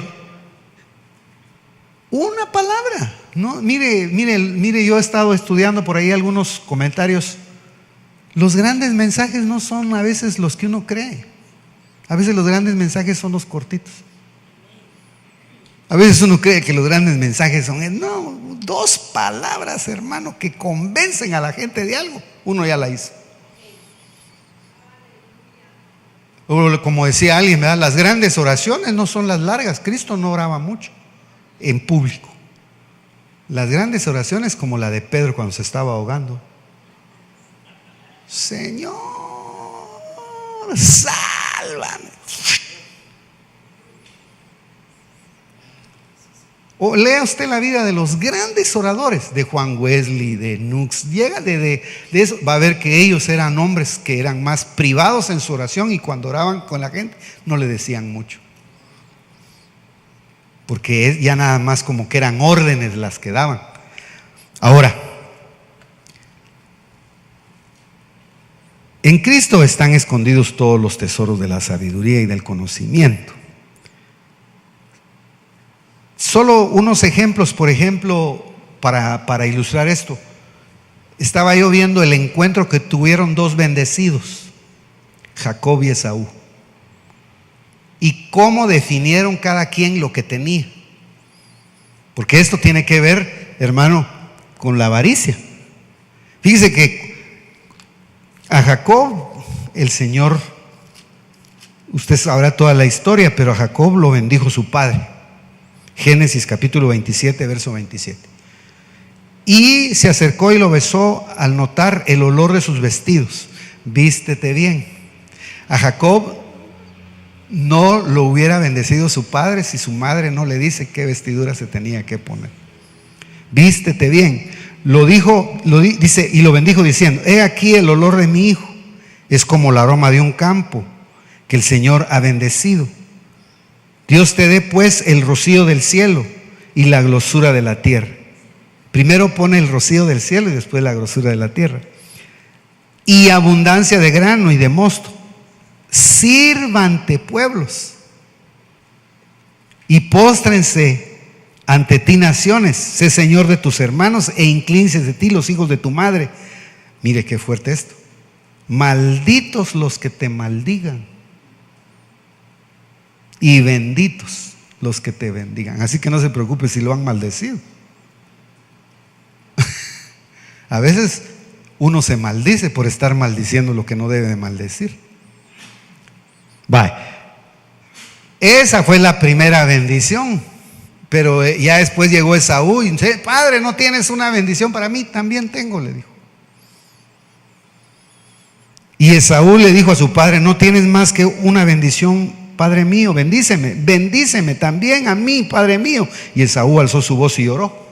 una palabra, ¿no? Mire, yo he estado estudiando por ahí algunos comentarios. Los grandes mensajes no son a veces los que uno cree. A veces los grandes mensajes son los cortitos. A veces uno cree que los grandes mensajes son, no, 2 palabras, hermano, que convencen a la gente de algo. Uno ya la hizo. O como decía alguien, ¿verdad? Las grandes oraciones no son las largas. Cristo no oraba mucho en público. Las grandes oraciones como la de Pedro cuando se estaba ahogando. Señor, sálvame. O lea usted la vida de los grandes oradores, de Juan Wesley, de Knox. Llega de eso, va a ver que ellos eran hombres que eran más privados en su oración y cuando oraban con la gente no le decían mucho. Porque ya nada más como que eran órdenes las que daban. Ahora, en Cristo están escondidos todos los tesoros de la sabiduría y del conocimiento. Solo unos ejemplos, por ejemplo, para ilustrar esto. Estaba yo viendo el encuentro que tuvieron 2 bendecidos, Jacob y Esaú, y cómo definieron cada quien lo que tenía. Porque esto tiene que ver, hermano, con la avaricia. Fíjese que a Jacob, el Señor, usted sabrá toda la historia, pero a Jacob lo bendijo su padre. Génesis capítulo 27, verso 27. Y se acercó y lo besó al notar el olor de sus vestidos. Vístete bien. A Jacob no lo hubiera bendecido su padre si su madre no le dice qué vestidura se tenía que poner. Vístete bien. dice, y lo bendijo diciendo: he aquí el olor de mi hijo, es como el aroma de un campo que el Señor ha bendecido. Dios te dé pues el rocío del cielo y la grosura de la tierra. Primero pone el rocío del cielo y después la grosura de la tierra. Y abundancia de grano y de mosto. Sírvante pueblos y póstrense ante ti naciones. Sé Señor de tus hermanos e inclínense de ti los hijos de tu madre. Mire qué fuerte esto. Malditos los que te maldigan y benditos los que te bendigan. Así que no se preocupe si lo han maldecido. A veces uno se maldice por estar maldiciendo lo que no debe de maldecir. Bye. Esa fue la primera bendición. Pero ya después llegó Esaú y dice: padre, ¿no tienes una bendición para mí? También tengo, le dijo. Y Esaú le dijo a su padre: no tienes más que una bendición, padre mío, bendíceme también a mí, padre mío. Y Esaú alzó su voz y lloró.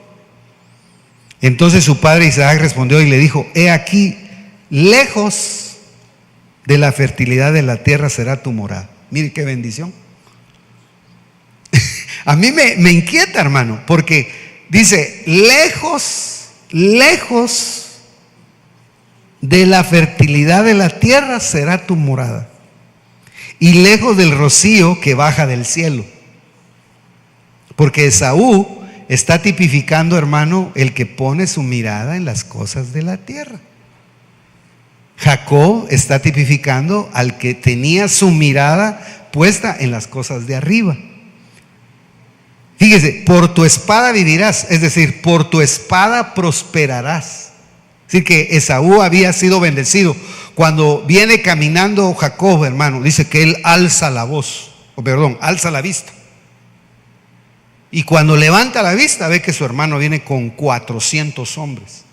Entonces su padre Isaac respondió y le dijo: he aquí, lejos de la fertilidad de la tierra será tu morada. Mire qué bendición. A mí me inquieta, hermano, porque dice: lejos de la fertilidad de la tierra será tu morada, y lejos del rocío que baja del cielo. Porque Esaú está tipificando, hermano, el que pone su mirada en las cosas de la tierra. Jacob está tipificando al que tenía su mirada puesta en las cosas de arriba. Fíjese: por tu espada vivirás, es decir, por tu espada prosperarás. Es decir, que Esaú había sido bendecido. Cuando viene caminando Jacob, hermano, dice que él alza la voz, alza la vista. Y cuando levanta la vista ve que su hermano viene con 400 hombres.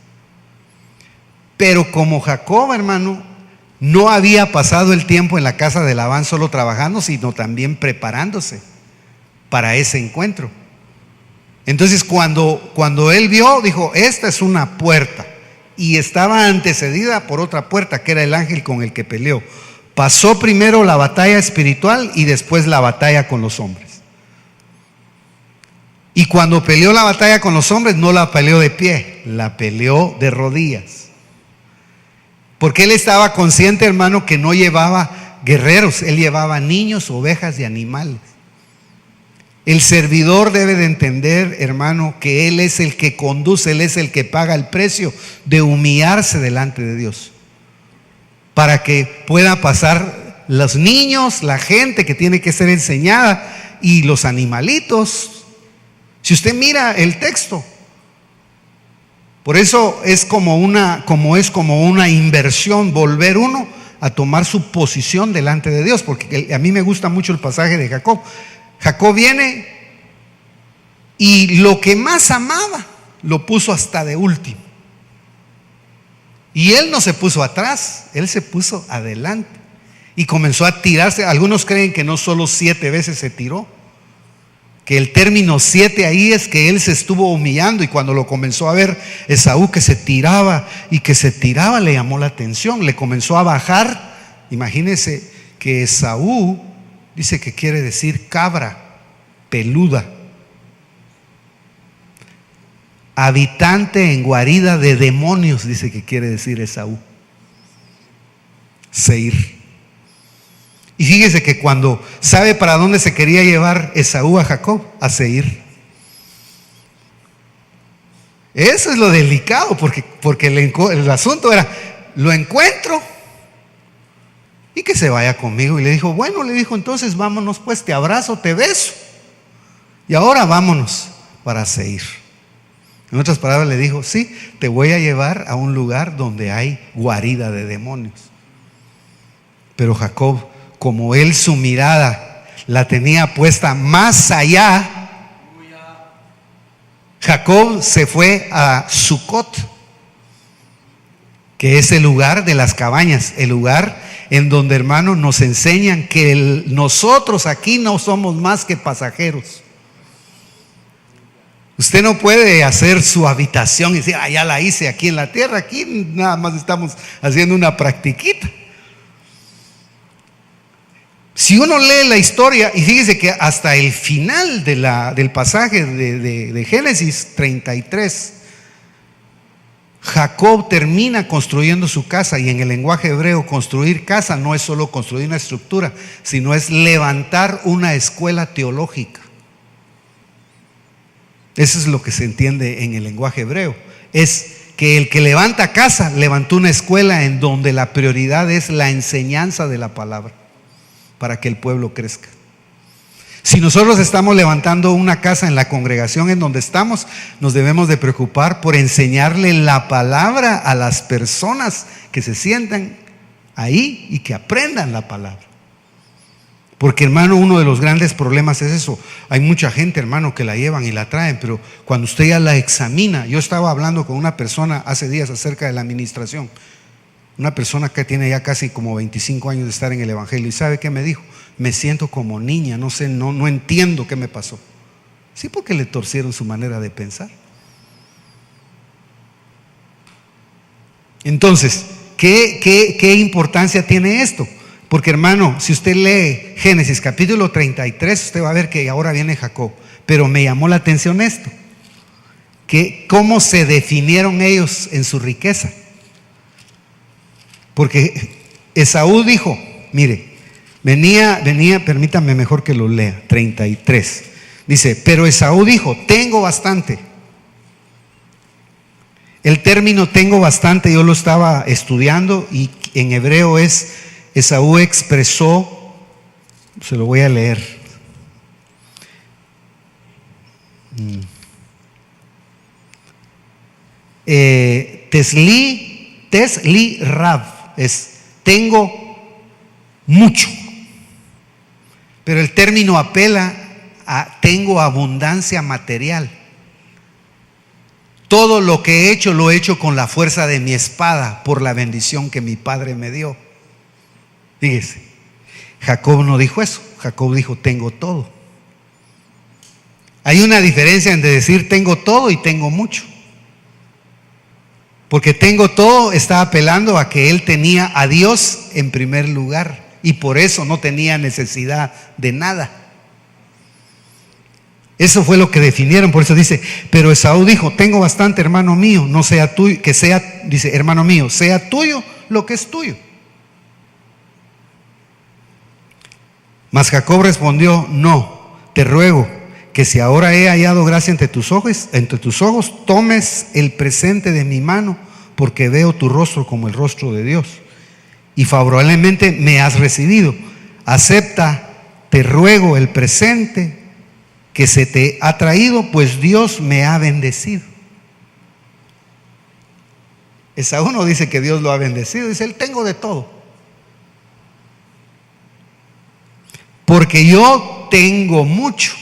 Pero como Jacob, hermano, no había pasado el tiempo en la casa de Labán solo trabajando, sino también preparándose para ese encuentro. Entonces cuando él vio, dijo: esta es una puerta. Y estaba antecedida por otra puerta, que era el ángel con el que peleó. Pasó primero la batalla espiritual y después la batalla con los hombres. Y cuando peleó la batalla con los hombres, no la peleó de pie, la peleó de rodillas. Porque él estaba consciente, hermano, que no llevaba guerreros, él llevaba niños, ovejas y animales. El servidor debe de entender, hermano, que él es el que conduce, él es el que paga el precio de humillarse delante de Dios, para que pueda pasar los niños, la gente que tiene que ser enseñada y los animalitos. Si usted mira el texto, por eso es como una inversión volver uno a tomar su posición delante de Dios, porque a mí me gusta mucho el pasaje de Jacob. Jacob viene y lo que más amaba lo puso hasta de último. Y él no se puso atrás, él se puso adelante y comenzó a tirarse. Algunos creen que no solo 7 veces se tiró, que el término 7 ahí es que él se estuvo humillando, y cuando lo comenzó a ver Esaú que se tiraba y que se tiraba, le llamó la atención, le comenzó a bajar. Imagínense que Esaú dice que quiere decir cabra peluda, habitante en guarida de demonios, dice que quiere decir Esaú. Seir. Y fíjese que cuando sabe para dónde se quería llevar Esaú a Jacob, a Seir. Eso es lo delicado, porque el asunto era: lo encuentro y que se vaya conmigo. Y le dijo: bueno, entonces vámonos pues, te abrazo, te beso, y ahora vámonos para Seir. En otras palabras le dijo: sí, te voy a llevar a un lugar donde hay guarida de demonios. Pero Jacob, como él su mirada la tenía puesta más allá, Jacob se fue a Sucot, que es el lugar de las cabañas, el lugar en donde, hermanos, nos enseñan que nosotros aquí no somos más que pasajeros. Usted no puede hacer su habitación y decir, ya la hice aquí en la tierra, aquí nada más estamos haciendo una practiquita. Si uno lee la historia, y fíjese que hasta el final del pasaje de Génesis 33, Jacob termina construyendo su casa, y en el lenguaje hebreo construir casa no es solo construir una estructura, sino es levantar una escuela teológica. Eso es lo que se entiende en el lenguaje hebreo. Es que el que levanta casa levantó una escuela en donde la prioridad es la enseñanza de la palabra para que el pueblo crezca. Si nosotros estamos levantando una casa en la congregación en donde estamos, nos debemos de preocupar por enseñarle la palabra a las personas que se sientan ahí y que aprendan la palabra. Porque, hermano, uno de los grandes problemas es eso. Hay mucha gente, hermano, que la llevan y la traen, pero cuando usted ya la examina. Yo estaba hablando con una persona hace días acerca de la administración, una persona que tiene ya casi como 25 años de estar en el evangelio, y ¿sabe qué me dijo? Me siento como niña, no sé, no entiendo qué me pasó. Sí, porque le torcieron su manera de pensar. Entonces, ¿qué importancia tiene esto? Porque, hermano, si usted lee Génesis capítulo 33, usted va a ver que ahora viene Jacob. Pero me llamó la atención esto, que cómo se definieron ellos en su riqueza. Porque Esaú dijo, mire, venía, permítame mejor que lo lea, 33. Dice, pero Esaú dijo, tengo bastante. El término tengo bastante, yo lo estaba estudiando, y en hebreo es, Esaú expresó, se lo voy a leer. Tesli Rab, es tengo mucho. Pero el término apela a tengo abundancia material. Todo lo que he hecho, lo he hecho con la fuerza de mi espada, por la bendición que mi padre me dio. Fíjese, Jacob no dijo eso. Jacob dijo, tengo todo. Hay una diferencia entre decir tengo todo y tengo mucho. Porque tengo todo está apelando a que él tenía a Dios en primer lugar, y por eso no tenía necesidad de nada. Eso fue lo que definieron. Por eso dice, pero Esaú dijo, tengo bastante, hermano mío, no sea tuyo, que sea, dice, hermano mío, sea tuyo lo que es tuyo. Mas Jacob respondió, no, te ruego que si ahora he hallado gracia entre tus ojos, tomes el presente de mi mano, porque veo tu rostro como el rostro de Dios, y favorablemente me has recibido. Acepta, te ruego, el presente que se te ha traído, pues Dios me ha bendecido. Esaú no dice que Dios lo ha bendecido, dice, él tengo de todo. Porque yo tengo mucho.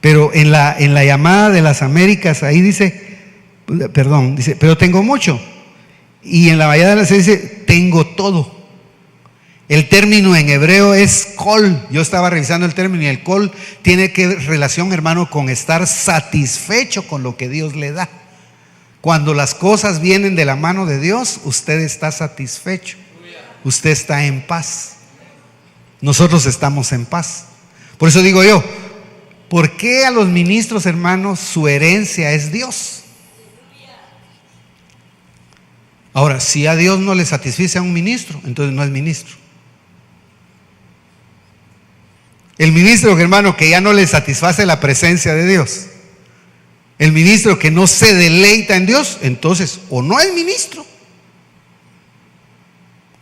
Pero en la llamada de las Américas, ahí dice, pero tengo mucho. Y en la Bahía de las dice, tengo todo. El término en hebreo es kol. Yo estaba revisando el término, y el kol tiene que relación, hermano, con estar satisfecho con lo que Dios le da. Cuando las cosas vienen de la mano de Dios, usted está satisfecho, usted está en paz. Nosotros estamos en paz. Por eso digo yo, ¿por qué a los ministros, hermanos, su herencia es Dios? Ahora, si a Dios no le satisface a un ministro, entonces no es ministro. El ministro, hermano, que ya no le satisface la presencia de Dios, el ministro que no se deleita en Dios, entonces o no es ministro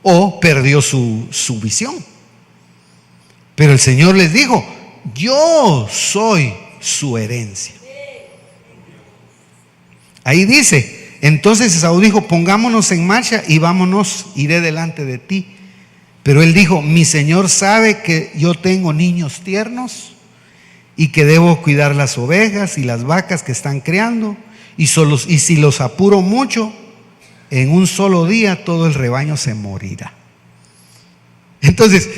o perdió su visión. Pero el Señor les dijo, yo soy su herencia. Ahí dice, entonces Esaú dijo, pongámonos en marcha y vámonos, iré delante de ti. Pero él dijo, mi Señor sabe que yo tengo niños tiernos y que debo cuidar las ovejas y las vacas que están criando, y si los apuro mucho, en un solo día todo el rebaño se morirá. Entonces,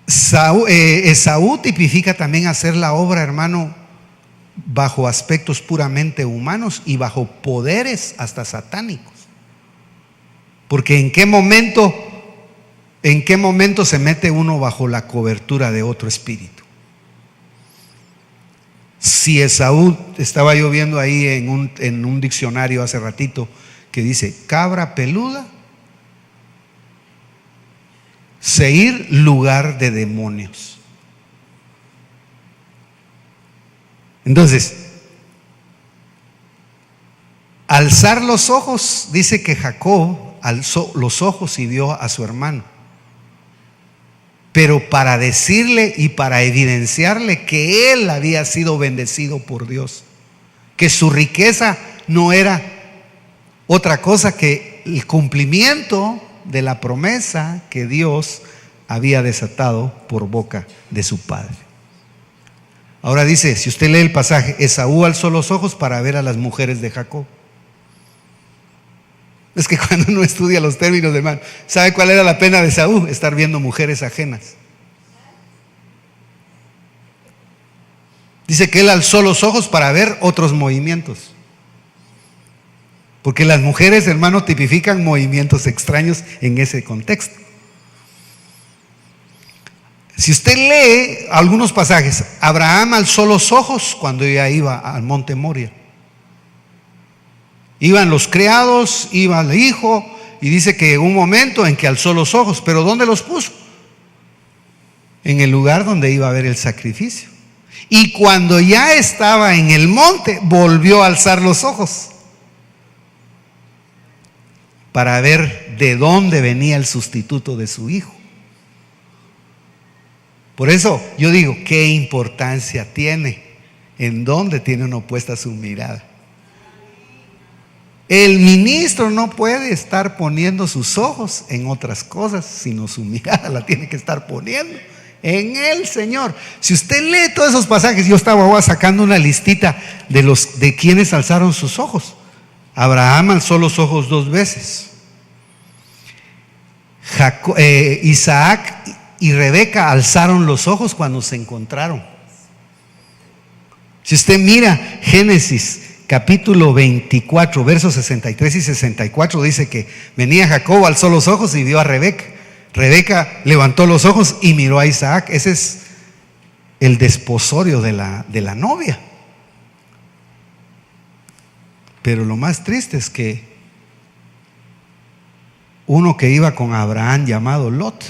Esaú tipifica también hacer la obra, hermano, bajo aspectos puramente humanos y bajo poderes hasta satánicos. Porque ¿en qué momento se mete uno bajo la cobertura de otro espíritu? Si Esaú, estaba yo viendo ahí en un diccionario hace ratito que dice cabra peluda, Seir, lugar de demonios. Entonces, alzar los ojos, dice que Jacob alzó los ojos y vio a su hermano, pero para decirle y para evidenciarle que él había sido bendecido por Dios, que su riqueza no era otra cosa que el cumplimiento de la promesa que Dios había desatado por boca de su padre. Ahora dice, si usted lee el pasaje, Esaú alzó los ojos para ver a las mujeres de Jacob. Es que cuando uno estudia los términos, hermano, ¿sabe cuál era la pena de Esaú? Estar viendo mujeres ajenas. Dice que él alzó los ojos para ver otros movimientos. Porque las mujeres, hermano, tipifican movimientos extraños en ese contexto. Si usted lee algunos pasajes, Abraham alzó los ojos cuando ya iba al monte Moria. Iban los criados, iba el hijo, y dice que hubo un momento en que alzó los ojos, pero ¿dónde los puso? En el lugar donde iba a haber el sacrificio. Y cuando ya estaba en el monte, volvió a alzar los ojos para ver de dónde venía el sustituto de su hijo. Por eso yo digo, ¿qué importancia tiene? ¿En dónde tiene uno puesta su mirada? El ministro no puede estar poniendo sus ojos en otras cosas, sino su mirada la tiene que estar poniendo en el Señor. Si usted lee todos esos pasajes, yo estaba sacando una listita de quienes alzaron sus ojos. Abraham alzó los ojos 2 veces. Isaac y Rebeca alzaron los ojos cuando se encontraron. Si usted mira Génesis capítulo 24, versos 63 y 64, dice que venía Jacob, alzó los ojos y vio a Rebeca. Rebeca levantó los ojos y miró a Isaac. Ese es el desposorio de la novia. Pero lo más triste es que uno que iba con Abraham llamado Lot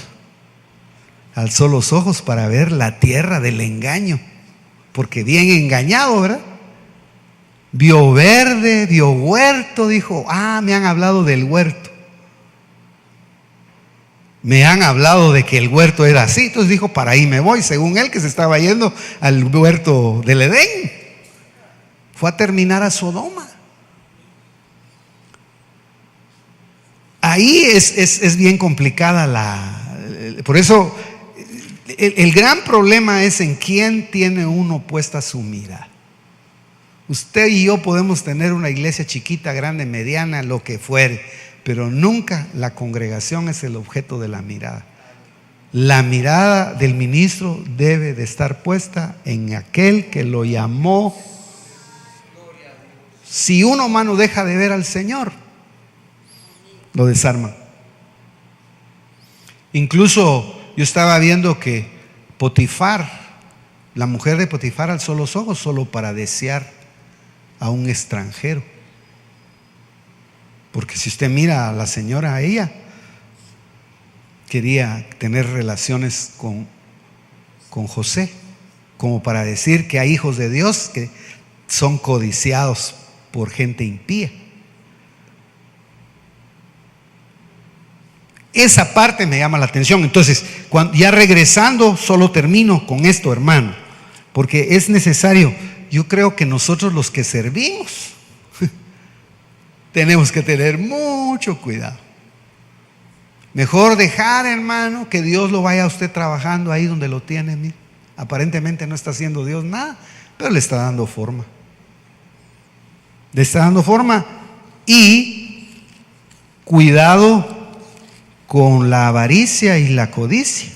alzó los ojos para ver la tierra del engaño, porque bien engañado, ¿verdad? Vio verde, vio huerto, dijo, me han hablado del huerto, me han hablado de que el huerto era así, entonces dijo, para ahí me voy, según él que se estaba yendo al huerto del Edén. Fue a terminar a Sodoma. Ahí es bien complicada por eso el gran problema es en quién tiene uno puesta su mirada. Usted y yo podemos tener una iglesia chiquita, grande, mediana, lo que fuere, pero nunca la congregación es el objeto de la mirada. La mirada del ministro debe de estar puesta en aquel que lo llamó. Si uno, hermano, deja de ver al Señor, lo desarma. Incluso yo estaba viendo que Potifar, la mujer de Potifar, alzó los ojos solo para desear a un extranjero. Porque si usted mira a la señora, a ella quería tener relaciones con José, como para decir que hay hijos de Dios que son codiciados por gente impía. Esa parte me llama la atención. Entonces, ya regresando, solo termino con esto, hermano, porque es necesario. Yo creo que nosotros los que servimos tenemos que tener mucho cuidado. Mejor dejar, hermano, que Dios lo vaya a usted trabajando ahí donde lo tiene. Mire, aparentemente no está haciendo Dios nada, pero le está dando forma. Le está dando forma. Y cuidado con la avaricia y la codicia.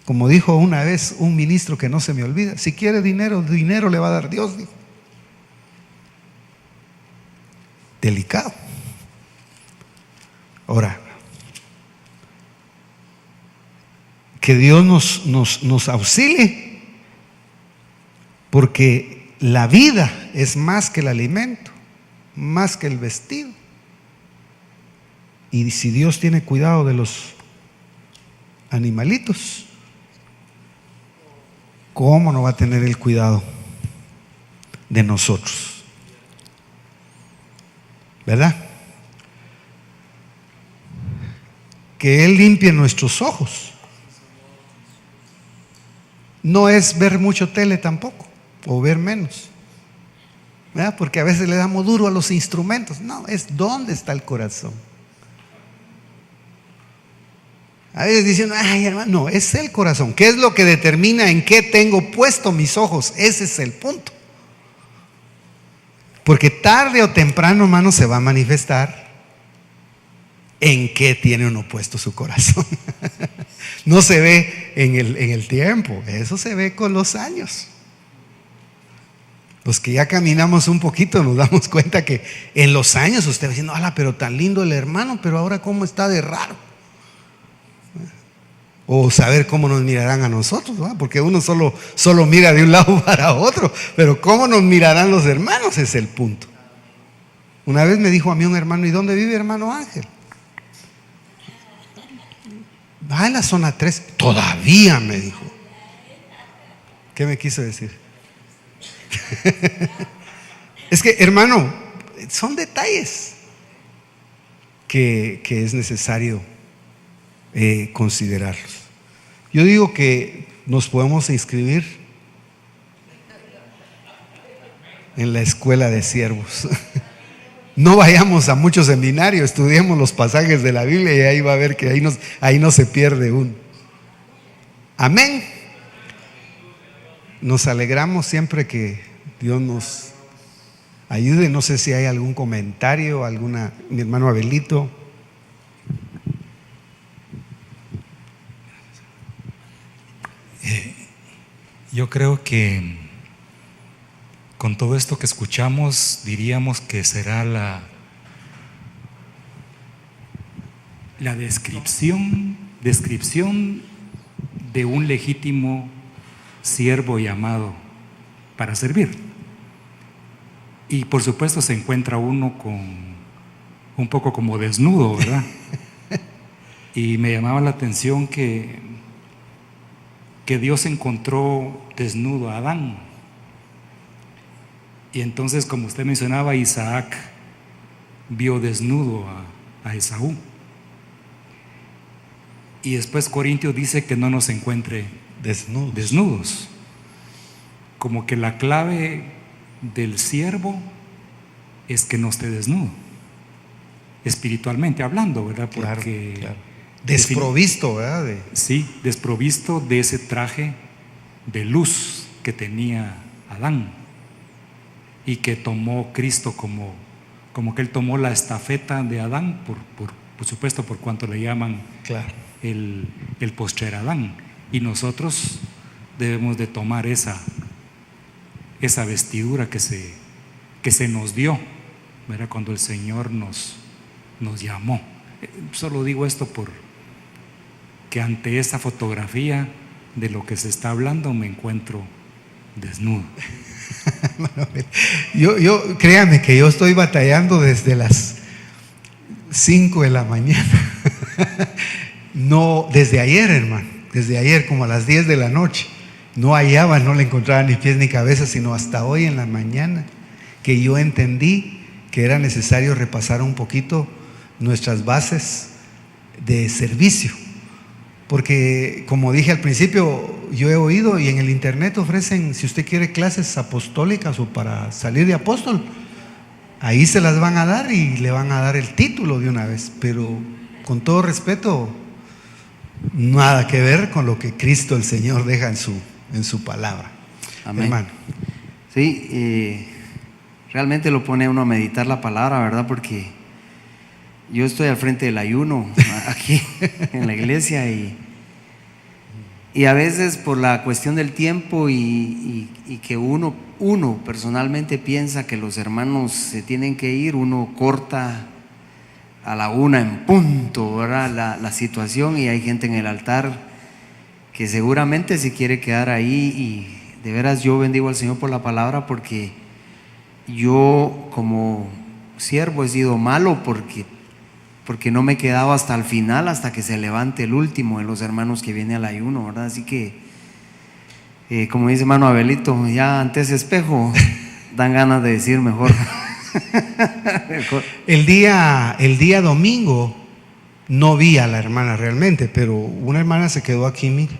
Como dijo una vez un ministro que no se me olvida, si quiere dinero, dinero le va a dar Dios, dijo. delicado. Ahora, que Dios nos auxilie, porque la vida es más que el alimento, más que el vestido. Y si Dios tiene cuidado de los animalitos, ¿cómo no va a tener el cuidado de nosotros? ¿Verdad? Que Él limpie nuestros ojos. No es ver mucho tele tampoco, o ver menos, ¿verdad? Porque a veces le damos duro a los instrumentos. No, es dónde está el corazón. A veces dicen, ay hermano, no, es el corazón. ¿Qué es lo que determina en qué tengo puesto mis ojos? Ese es el punto. Porque tarde o temprano, hermano, se va a manifestar en qué tiene uno puesto su corazón. No se ve en el tiempo, eso se ve con los años. Los que ya caminamos un poquito nos damos cuenta que en los años usted va diciendo, ala, pero tan lindo el hermano, pero ahora cómo está de raro. O saber cómo nos mirarán a nosotros, ¿verdad? Porque uno solo mira de un lado para otro, pero cómo nos mirarán los hermanos es el punto. Una vez me dijo a mí un hermano, ¿y dónde vive hermano Ángel? En la zona 3. Todavía, me dijo. ¿Qué me quiso decir? Es que, hermano, son detalles que es necesario considerarlos. Yo digo que nos podemos inscribir en la escuela de siervos. No vayamos a muchos seminarios, estudiemos los pasajes de la Biblia y ahí va a ver que ahí no se pierde uno. Amén. Nos alegramos siempre que Dios nos ayude. No sé si hay algún comentario, mi hermano Abelito. Yo creo que con todo esto que escuchamos diríamos que será la descripción de un legítimo siervo llamado para servir. Y por supuesto se encuentra uno con un poco como desnudo, ¿verdad? Y me llamaba la atención que Dios encontró desnudo a Adán. Y entonces, como usted mencionaba, Isaac vio desnudo a Esaú. Y después Corintios dice que no nos encuentre desnudos. Como que la clave del siervo es que no esté desnudo, espiritualmente hablando, ¿verdad? Porque claro. Desprovisto, ¿verdad? Sí, desprovisto de ese traje de luz que tenía Adán y que tomó Cristo como que Él tomó la estafeta de Adán, por supuesto, por cuanto le llaman claro. el postrer Adán. Y nosotros debemos de tomar esa vestidura que se nos dio, ¿verdad? Cuando el Señor nos llamó. Solo digo esto que ante esa fotografía de lo que se está hablando me encuentro desnudo. Yo créame que yo estoy batallando desde las 5 de la mañana. No, desde ayer, hermano, desde ayer como a las 10 de la noche. No hallaba, no le encontraba ni pies ni cabeza, sino hasta hoy en la mañana que yo entendí que era necesario repasar un poquito nuestras bases de servicio. Porque como dije al principio, yo he oído y en el internet ofrecen, si usted quiere clases apostólicas o para salir de apóstol, ahí se las van a dar y le van a dar el título de una vez. Pero con todo respeto, nada que ver con lo que Cristo el Señor deja en su palabra. Amén. Hermano. Sí, realmente lo pone uno a meditar la palabra, ¿verdad? Porque yo estoy al frente del ayuno aquí en la iglesia y Y a veces por la cuestión del tiempo y que uno personalmente piensa que los hermanos se tienen que ir, uno corta a la 1 en punto, ¿verdad? La situación, y hay gente en el altar que seguramente se quiere quedar ahí. Y de veras yo bendigo al Señor por la palabra, porque yo como siervo he sido malo porque no me he quedado hasta el final, hasta que se levante el último de los hermanos que viene al ayuno, ¿verdad? Así que, como dice hermano Abelito, ya ante ese espejo dan ganas de decir mejor. El día domingo no vi a la hermana realmente, pero una hermana se quedó aquí, mire.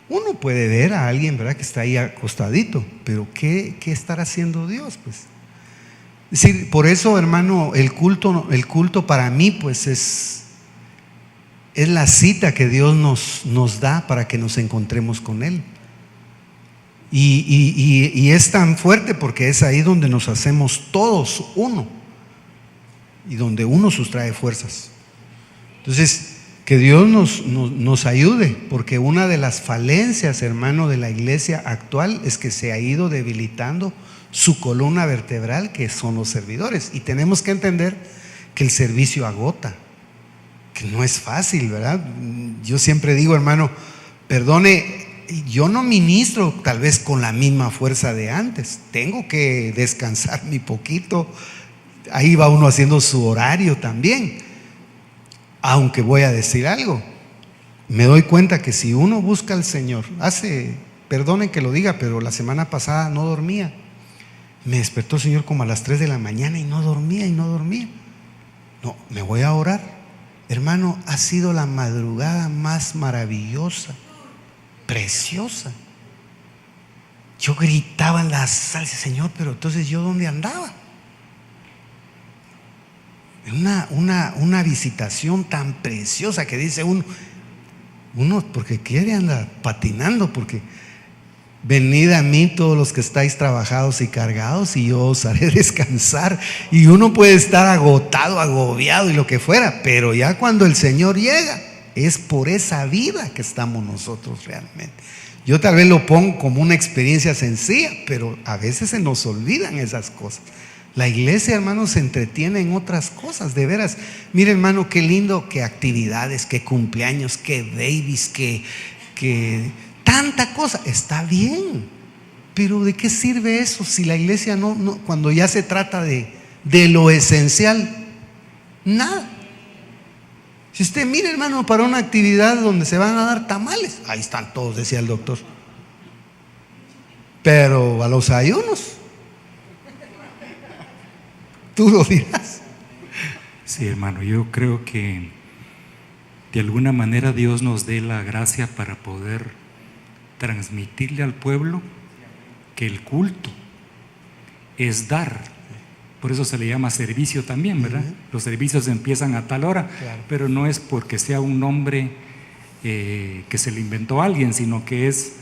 Uno puede ver a alguien, ¿verdad?, que está ahí acostadito, pero ¿qué estará haciendo Dios? Pues, es decir, por eso, hermano, el culto para mí, pues es la cita que Dios nos da para que nos encontremos con Él. Y es tan fuerte porque es ahí donde nos hacemos todos uno y donde uno sustrae fuerzas. Entonces, que Dios nos ayude, porque una de las falencias, hermano, de la iglesia actual es que se ha ido debilitando su columna vertebral, que son los servidores, y tenemos que entender que el servicio agota, que no es fácil, ¿verdad? Yo siempre digo, hermano, perdone, yo no ministro tal vez con la misma fuerza de antes, tengo que descansar mi poquito, ahí va uno haciendo su horario también. Aunque voy a decir algo, me doy cuenta que si uno busca al Señor, perdonen que lo diga, pero la semana pasada no dormía. Me despertó el Señor como a las 3 de la mañana y no dormía. No, me voy a orar. Hermano, ha sido la madrugada más maravillosa, preciosa. Yo gritaba en la sala, Señor, pero entonces ¿yo dónde andaba? Una visitación tan preciosa que dice uno porque quiere andar patinando, porque venid a mí todos los que estáis trabajados y cargados y yo os haré descansar. Y uno puede estar agotado, agobiado y lo que fuera, pero ya cuando el Señor llega, es por esa vida que estamos nosotros realmente. Yo tal vez lo pongo como una experiencia sencilla, pero a veces se nos olvidan esas cosas. La iglesia, hermano, se entretiene en otras cosas, de veras. Mire, hermano, qué lindo, qué actividades, qué cumpleaños, qué babies, que tanta cosa. Está bien, pero ¿de qué sirve eso si la iglesia no cuando ya se trata de lo esencial? Nada. Si usted mire, hermano, para una actividad donde se van a dar tamales, ahí están todos, decía el doctor. Pero a los ayunos, tú lo dirás. Sí, hermano, yo creo que de alguna manera Dios nos dé la gracia para poder transmitirle al pueblo que el culto es dar. Por eso se le llama servicio también, ¿verdad? Los servicios empiezan a tal hora, claro. Pero no es porque sea un nombre que se le inventó a alguien, sino que es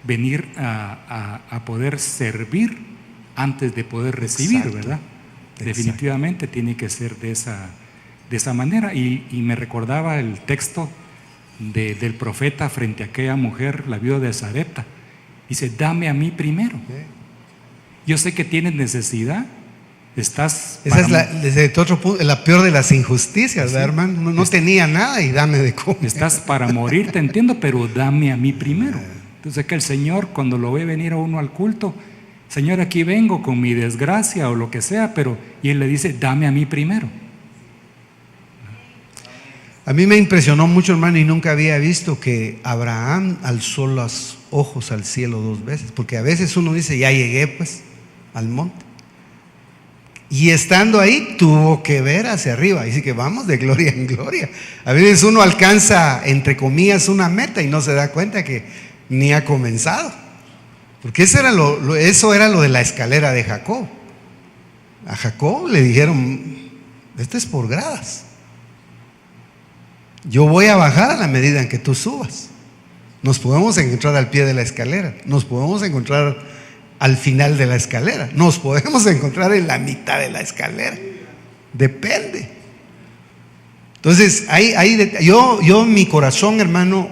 venir a poder servir antes de poder recibir. Exacto. ¿Verdad? Exacto. Definitivamente tiene que ser de esa manera. Y me recordaba el texto del profeta frente a aquella mujer, la viuda de Sarepta. Dice, dame a mí primero. Yo sé que tienes necesidad. Esa es desde otro punto, la peor de las injusticias, ¿verdad, hermano? No tenía nada y dame de comer. Estás para morir, te entiendo, pero dame a mí primero. Entonces que el Señor, cuando lo ve venir a uno al culto, Señor, aquí vengo con mi desgracia o lo que sea, y Él le dice, dame a mí primero. A mí me impresionó mucho, hermano, y nunca había visto que Abraham alzó los ojos al cielo 2 veces, porque a veces uno dice, ya llegué pues al monte. Y estando ahí tuvo que ver hacia arriba. Dice que vamos de gloria en gloria. A veces uno alcanza, entre comillas, una meta y no se da cuenta que ni ha comenzado. Porque eso era lo de la escalera de Jacob. A Jacob le dijeron, esto es por gradas. Yo voy a bajar a la medida en que tú subas. Nos podemos encontrar al pie de la escalera. Nos podemos encontrar al final de la escalera, nos podemos encontrar en la mitad de la escalera, depende. Entonces, yo mi corazón, hermano,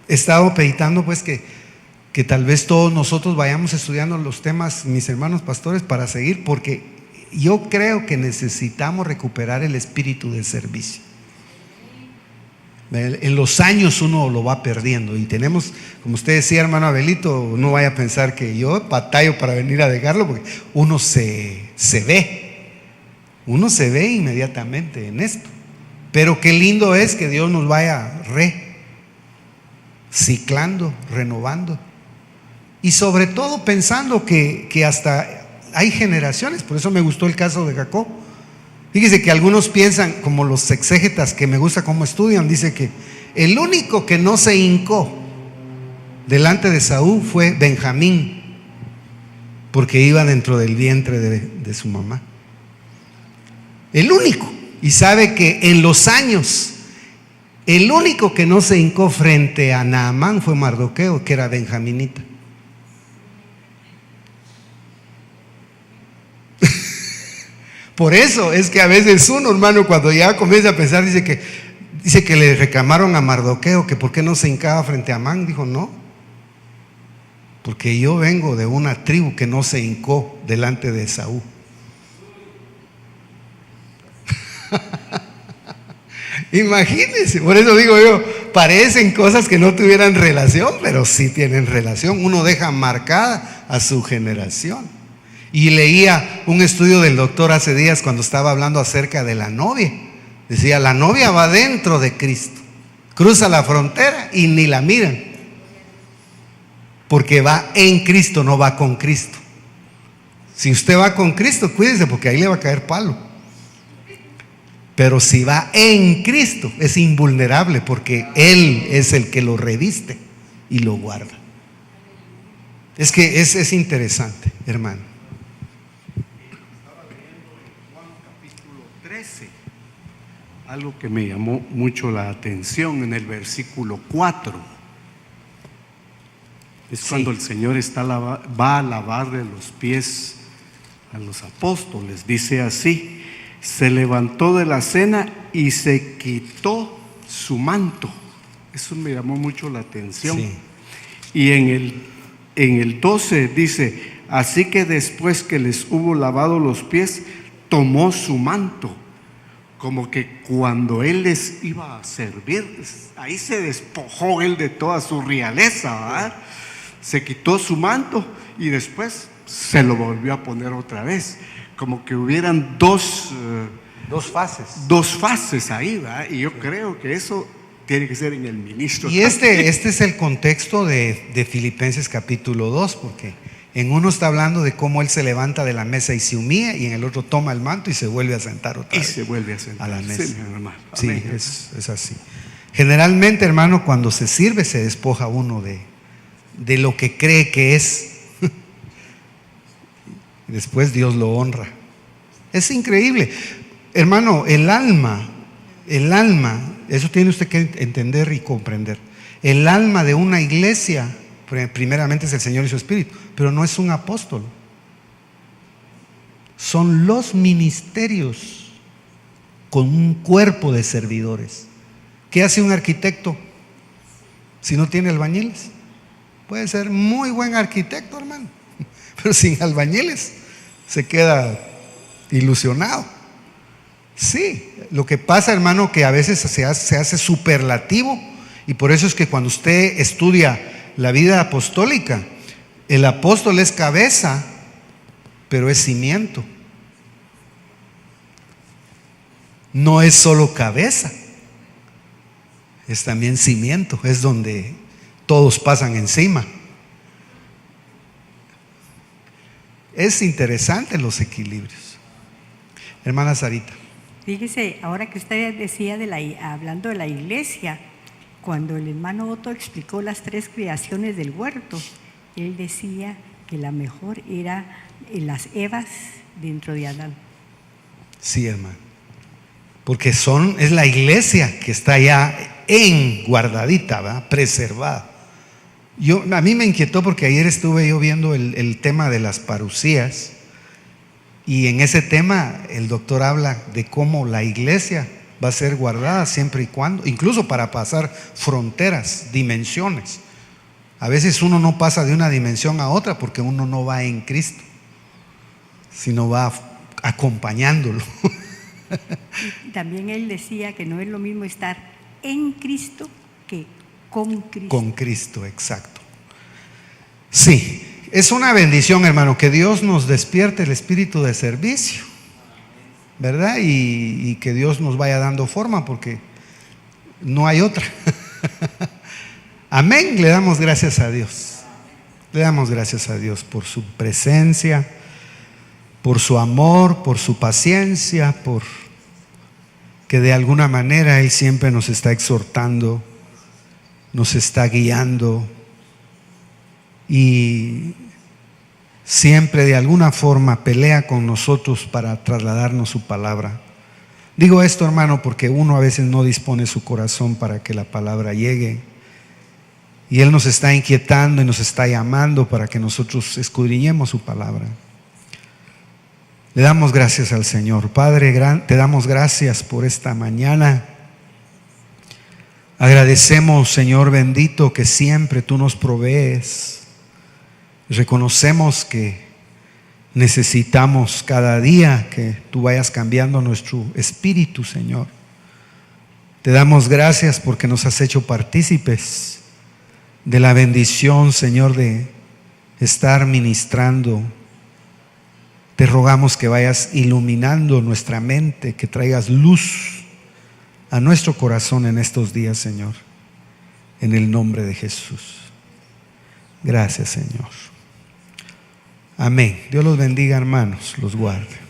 he estado meditando pues que tal vez todos nosotros vayamos estudiando los temas, mis hermanos pastores, para seguir, porque yo creo que necesitamos recuperar el espíritu de servicio. En los años uno lo va perdiendo y tenemos, como usted decía, hermano Abelito, no vaya a pensar que yo batallo para venir a dejarlo, porque uno se ve inmediatamente en esto. Pero qué lindo es que Dios nos vaya reciclando, renovando, y sobre todo pensando que hasta hay generaciones. Por eso me gustó el caso de Jacob. Fíjese que algunos piensan, como los exégetas, que me gusta cómo estudian, dice que el único que no se hincó delante de Saúl fue Benjamín, porque iba dentro del vientre de su mamá. El único. Y sabe que en los años, el único que no se hincó frente a Naamán fue Mardoqueo, que era benjaminita. Por eso es que a veces uno, hermano, cuando ya comienza a pensar, dice que le reclamaron a Mardoqueo que por qué no se hincaba frente a Amán. Dijo, no, porque yo vengo de una tribu que no se hincó delante de Esaú. Imagínense, por eso digo yo, parecen cosas que no tuvieran relación, pero sí tienen relación. Uno deja marcada a su generación. Y leía un estudio del doctor hace días cuando estaba hablando acerca de la novia. Decía, la novia va dentro de Cristo, cruza la frontera y ni la miran, porque va en Cristo, no va con Cristo. Si usted va con Cristo, cuídese, porque ahí le va a caer palo. Pero si va en Cristo, es invulnerable, porque Él es el que lo reviste y lo guarda. Es que es interesante, hermano. Algo que me llamó mucho la atención en el versículo 4. Es cuando el Señor va a lavarle los pies a los apóstoles. Dice así: se levantó de la cena y se quitó su manto. Eso me llamó mucho la atención. Sí. Y en el 12 dice: así que después que les hubo lavado los pies, tomó su manto. Como que cuando él les iba a servir, ahí se despojó él de toda su realeza, ¿verdad? Se quitó su manto y después se lo volvió a poner otra vez. Como que hubieran dos fases ahí, ¿verdad? Y yo creo que eso tiene que ser en el ministro. Y este es el contexto de Filipenses capítulo 2, porque en uno está hablando de cómo él se levanta de la mesa y se humilla, y en el otro toma el manto y se vuelve a sentar otra vez. Y se vuelve a sentar a la mesa. Sí, hermano. Sí, Amén. es así. Generalmente, hermano, cuando se sirve se despoja uno de lo que cree que es. Después Dios lo honra. Es increíble. Hermano, el alma, eso tiene usted que entender y comprender. El alma de una iglesia, primeramente, es el Señor y su Espíritu, pero no es un apóstol. Son los ministerios con un cuerpo de servidores. ¿Qué hace un arquitecto si no tiene albañiles? Puede ser muy buen arquitecto, hermano, pero sin albañiles se queda ilusionado. Sí, lo que pasa, hermano, que a veces se hace superlativo, y por eso es que cuando usted estudia la vida apostólica, el apóstol es cabeza, pero es cimiento. No es solo cabeza, es también cimiento, es donde todos pasan encima. Es interesante los equilibrios. Hermana Sarita. Fíjese, ahora que usted decía hablando de la iglesia, cuando el hermano Otto explicó las 3 creaciones del huerto, él decía que la mejor era las Evas dentro de Adán. Sí, hermano, porque es la iglesia que está ya guardadita, ¿verdad? Preservada. A mí me inquietó porque ayer estuve yo viendo el tema de las parucías, y en ese tema el doctor habla de cómo la iglesia va a ser guardada siempre y cuando, incluso para pasar fronteras, dimensiones. A veces uno no pasa de una dimensión a otra porque uno no va en Cristo, sino va acompañándolo. También él decía que no es lo mismo estar en Cristo que con Cristo. Con Cristo, exacto. Sí, es una bendición, hermano, que Dios nos despierte el espíritu de servicio, ¿verdad? Y que Dios nos vaya dando forma, porque no hay otra. Amén. Le damos gracias a Dios. Le damos gracias a Dios por su presencia, por su amor, por su paciencia, por que de alguna manera Él siempre nos está exhortando, nos está guiando y siempre de alguna forma pelea con nosotros para trasladarnos su palabra. Digo esto, hermano, porque uno a veces no dispone su corazón para que la palabra llegue, y Él nos está inquietando y nos está llamando para que nosotros escudriñemos su palabra. Le damos gracias al Señor. Padre, te damos gracias por esta mañana. Agradecemos, Señor bendito, que siempre tú nos provees. Reconocemos que necesitamos cada día que tú vayas cambiando nuestro espíritu, Señor. Te damos gracias porque nos has hecho partícipes de la bendición, Señor, de estar ministrando. Te rogamos que vayas iluminando nuestra mente, que traigas luz a nuestro corazón en estos días, Señor, en el nombre de Jesús. Gracias, Señor. Amén. Dios los bendiga, hermanos, los guarde.